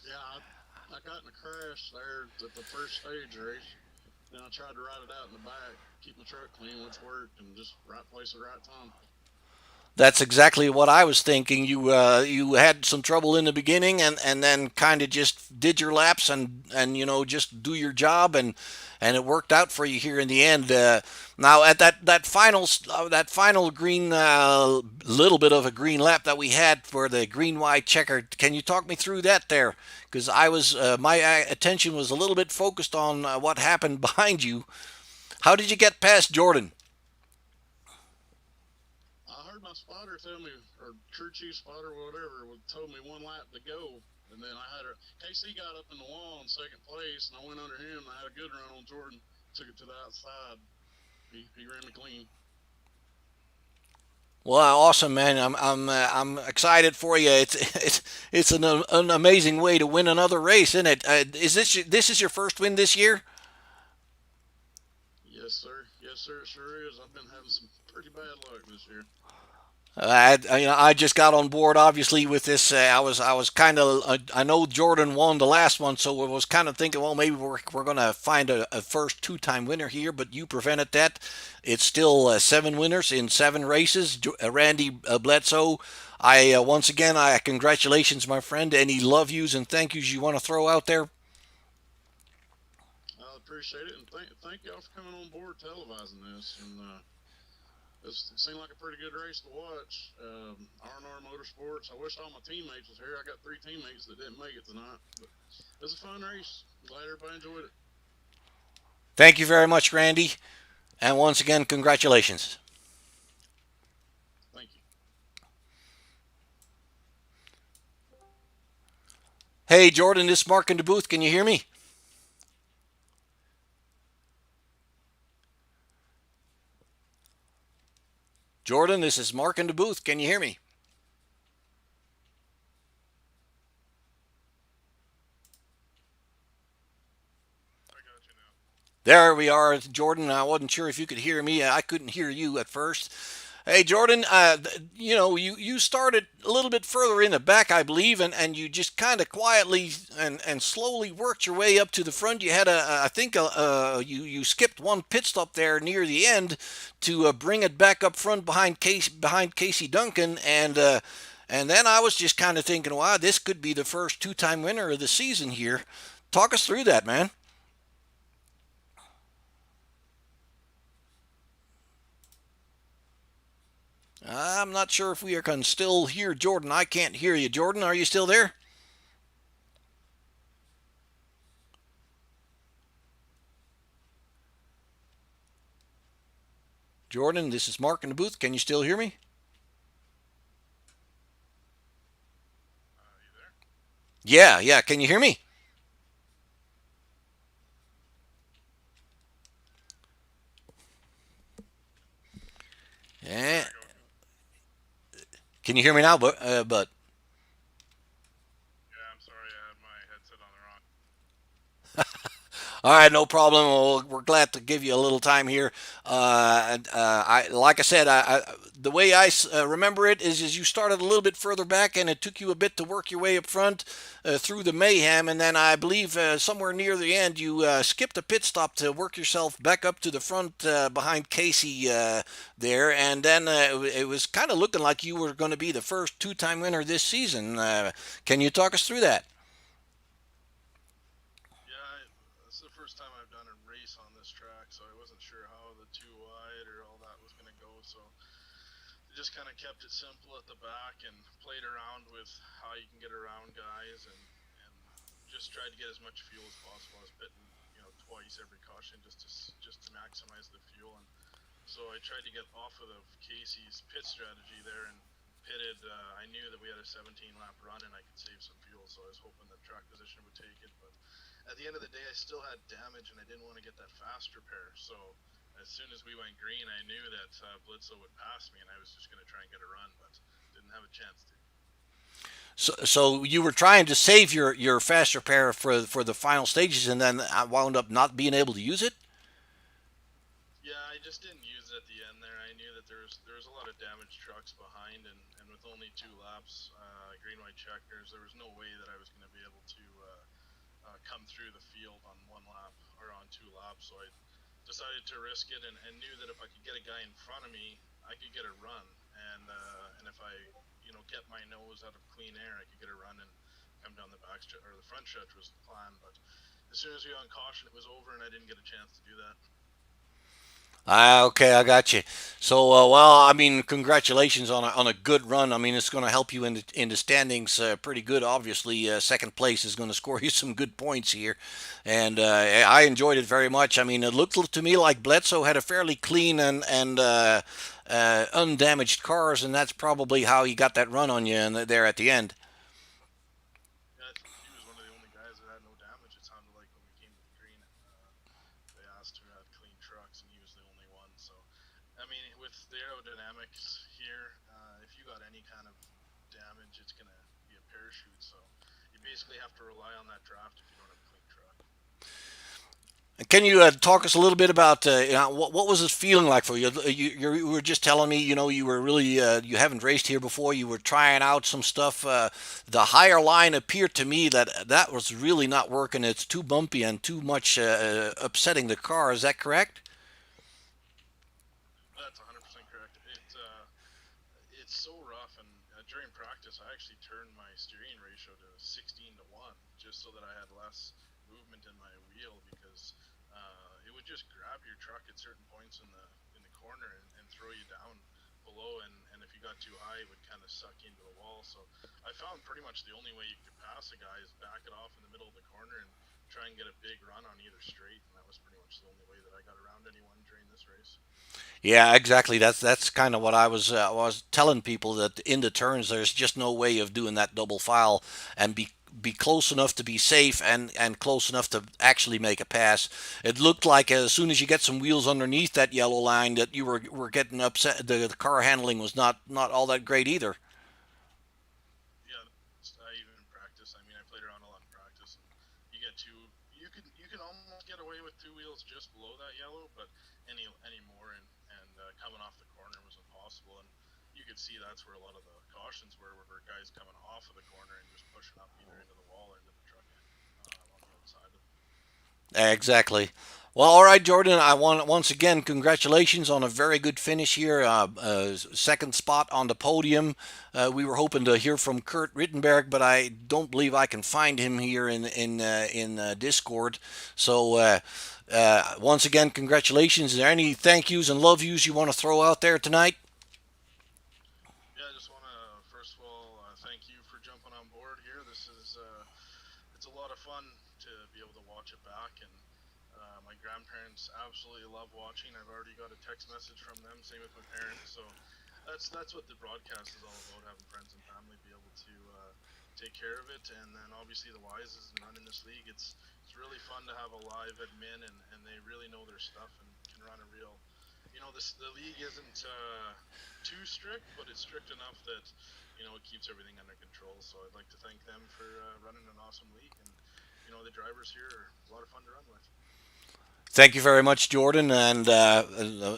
yeah, I got in a crash there at the first stage race. Then I tried to ride it out in the back, keep my truck clean, which worked, and just right place at right time.
That's exactly what I was thinking. You had some trouble in the beginning, and then kind of just did your laps and just do your job, and it worked out for you here in the end. Now at that final green little bit of a green lap that we had for the green white checker, can you talk me through that there? Because I was my attention was a little bit focused on what happened behind you. How did you get past Jordan?
I heard my spotter tell me, or crew chief spotter, whatever, told me one lap to go. And then I had her, KC got up in the wall in second place, and I went under him, and I had a good run on Jordan, took it to the outside. He ran me clean.
Well, awesome, man. I'm excited for you. It's an amazing way to win another race, isn't it? This is your first win this year?
Yes, sir. Yes, sir. It sure is. I've been having some pretty bad luck this year.
I just got on board obviously with this. I was kind of I know Jordan won the last one, so I was kind of thinking, well, maybe we're gonna find a first two-time winner here, but you prevented that. It's still seven winners in seven races. Randy Bledsoe. Once again, I congratulations, my friend. Any love yous and thank yous you want to throw out there?
I appreciate it, and thank y'all for coming on board televising this. And it seemed like a pretty good race to watch. R&R Motorsports. I wish all my teammates was here. I got three teammates that didn't make it tonight, but it was a fun race. Glad everybody enjoyed it.
Thank you very much, Randy, and once again, congratulations.
Thank you.
Hey, Jordan, this is Mark in the booth. Can you hear me? Jordan, this is Mark in the booth. Can you hear me?
I got you now.
There we are, Jordan. I wasn't sure if you could hear me. I couldn't hear you at first. Hey, Jordan, you started a little bit further in the back, I believe, and you just kind of quietly and slowly worked your way up to the front. You had I think you skipped one pit stop there near the end to bring it back up front behind Casey Duncan, and then I was just kind of thinking, wow, this could be the first two-time winner of the season here. Talk us through that, man. I'm not sure if we can still hear Jordan. I can't hear you. Jordan, are you still there? Jordan, this is Mark in the booth. Can you still hear me?
You there?
Yeah, yeah. Can you hear me?
There
Yeah.
we go.
Can you hear me now? But
Yeah, I'm sorry. I had my headset on the wrong.
all right, no problem. Well, we're glad to give you a little time here. I like I said, the way I remember it is you started a little bit further back, and it took you a bit to work your way up front through the mayhem, and then I believe somewhere near the end you skipped a pit stop to work yourself back up to the front behind Casey there, and then it was kind of looking like you were going to be the first two-time winner this season. Can you talk us through that?
Yeah, it's the first time I've done a race on this track, so I wasn't sure how the two wide or all that was going to go. So they just kind of kept it simple at the back and played around with how you can get around guys and just tried to get as much fuel as possible. I was pitting, twice every caution just to maximize the fuel. And so I tried to get off of the Casey's pit strategy there and pitted. I knew that we had a 17 lap run and I could save some fuel, so I was hoping the track position would take it. But at the end of the day, I still had damage and I didn't want to get that fast repair. So as soon as we went green, I knew that Blitzo would pass me and I was just going to try and get a run, but didn't have a chance to.
So you were trying to save your fast repair for the final stages, and then wound up not being able to use it.
Yeah, I just didn't use it at the end there. I knew that there was a lot of damaged trucks behind, and with only 2 laps, green white checkers, there was no way that I was going to be able to come through the field on 1 lap or on 2 laps. So I decided to risk it and knew that if I could get a guy in front of me, I could get a run. And if I kept my nose out of clean air, I could get a run and come down the back stretch or the front stretch was the plan. But as soon as we got on caution, it was over, and I didn't get a chance to do that.
Okay, I got you. So, well, I mean, congratulations on a good run. I mean, it's going to help you in the standings pretty good. Obviously, second place is going to score you some good points here, and I enjoyed it very much. I mean, it looked to me like Bledsoe had a fairly clean and undamaged cars, and that's probably how he got that run on you and there at the end.
Yeah, he was one of the only guys that had no damage. It sounded like when we came to the green, they asked who had clean trucks, and he was the only one. So, I mean, with the aerodynamics here, if you got any kind of damage, it's gonna be a parachute. So, you basically have to rely on that draft if you don't have a clean truck.
Can you talk us a little bit about what was it feeling like for you? You were just telling me, you were really you haven't raced here before. You were trying out some stuff. The higher line appeared to me that was really not working. It's too bumpy and too much upsetting the car. Is that correct?
That's 100% correct. It's so rough, and during practice, I actually turned my steering ratio to 16 to 1 just so that I had less movement in my wheel because it would just grab your truck at certain points in the corner and throw you down below, and if you got too high, it would kind of suck you into the wall. So I found pretty much the only way you could pass a guy is back it off in the middle of the corner and try and get a big run on either straight, and that was pretty much the only way that I got around anyone during this race.
Yeah, exactly. That's kind of what I was telling people that in the turns there's just no way of doing that double file and be close enough to be safe and close enough to actually make a pass. It looked like as soon as you get some wheels underneath that yellow line that you were getting upset. The car handling was not all that great either.
Yeah, I even practice. I mean, I played around a lot in practice, and you can almost get away with 2 wheels just below that yellow, but any more and coming off the corner was impossible. And you could see that's where a lot of the cautions were guys coming off of the corner and just pushing up either into the wall or into the truck on the outside of.
Exactly. Well, all right, Jordan. I want once again congratulations on a very good finish here. Second spot on the podium. We were hoping to hear from Kurt Rittenberg, but I don't believe I can find him here in Discord. So once again, congratulations. Is there any thank yous and love yous you want to throw out there tonight?
Yeah, I just want to first of all thank you for jumping on board here. This is it's a lot of fun to be able to watch it back, and
My grandparents absolutely love watching. I've already got a text message from them. Same with my parents. So that's what the broadcast is all about. Having friends and family be able to take care of it, and then obviously the Wises and running this league. It's really fun to have a live admin, and they really know their stuff and can run a real. The league isn't too strict, but it's strict enough that it keeps everything under control. So I'd like to thank them for running an awesome league, and the drivers here are a lot of fun to run with.
Thank you very much, Jordan. And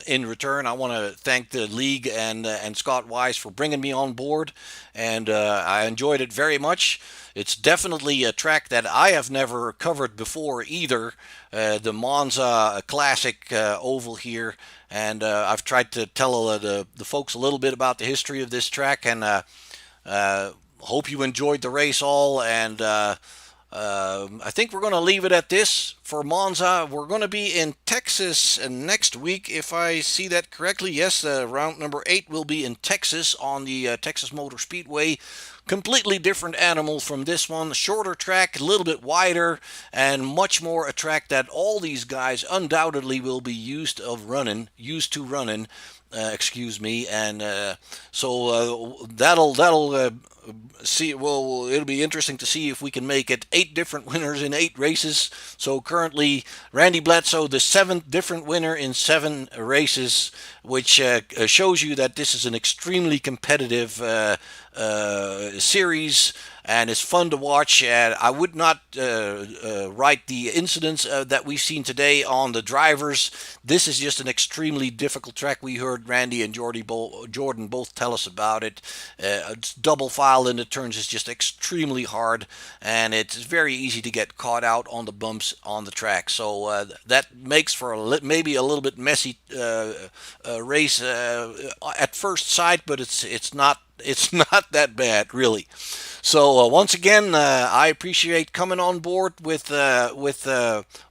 in return, I want to thank the league and Scott Wise for bringing me on board. And I enjoyed it very much. It's definitely a track that I have never covered before either. The Monza Classic oval here, and I've tried to tell the folks a little bit about the history of this track. And hope you enjoyed the race all. And I think we're going to leave it at this for Monza. We're going to be in Texas next week, if I see that correctly. Yes, round number 8 will be in Texas on the Texas Motor Speedway. Completely different animal from this one. Shorter track, a little bit wider, and much more a track that all these guys undoubtedly will be used to running. Excuse me, and that'll see. Well, it'll be interesting to see if we can make it 8 different winners in 8 races. So currently, Randy Bledsoe, the 7th different winner in 7 races, which shows you that this is an extremely competitive series, and it's fun to watch. And I would not write the incidents that we've seen today on the drivers. This is just an extremely difficult track. We heard Randy and Jordan both tell us about it. It's double file in the turns is just extremely hard, and it's very easy to get caught out on the bumps on the track. So that makes for maybe a little bit messy race at first sight, but it's not not that bad, really. So once again, I appreciate coming on board with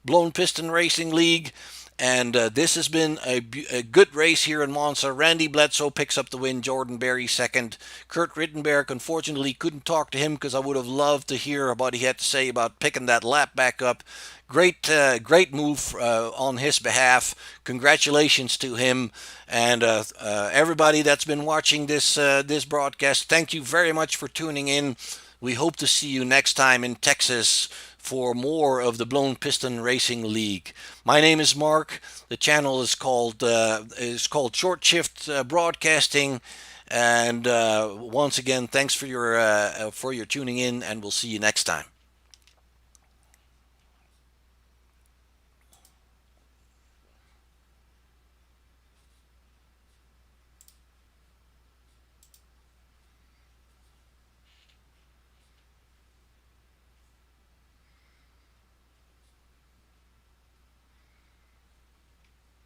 Blown Piston Racing League, and this has been a good race here in Monza. Randy Bledsoe picks up the win. Jordan Berry second. Kurt Rittenberg, unfortunately, couldn't talk to him because I would have loved to hear what he had to say about picking that lap back up. Great move on his behalf. Congratulations to him and everybody that's been watching this broadcast. Thank you very much for tuning in. We hope to see you next time in Texas for more of the Blown Piston Racing League. My name is Mark. The channel is called Short Shift Broadcasting. And once again, thanks for your tuning in, and we'll see you next time.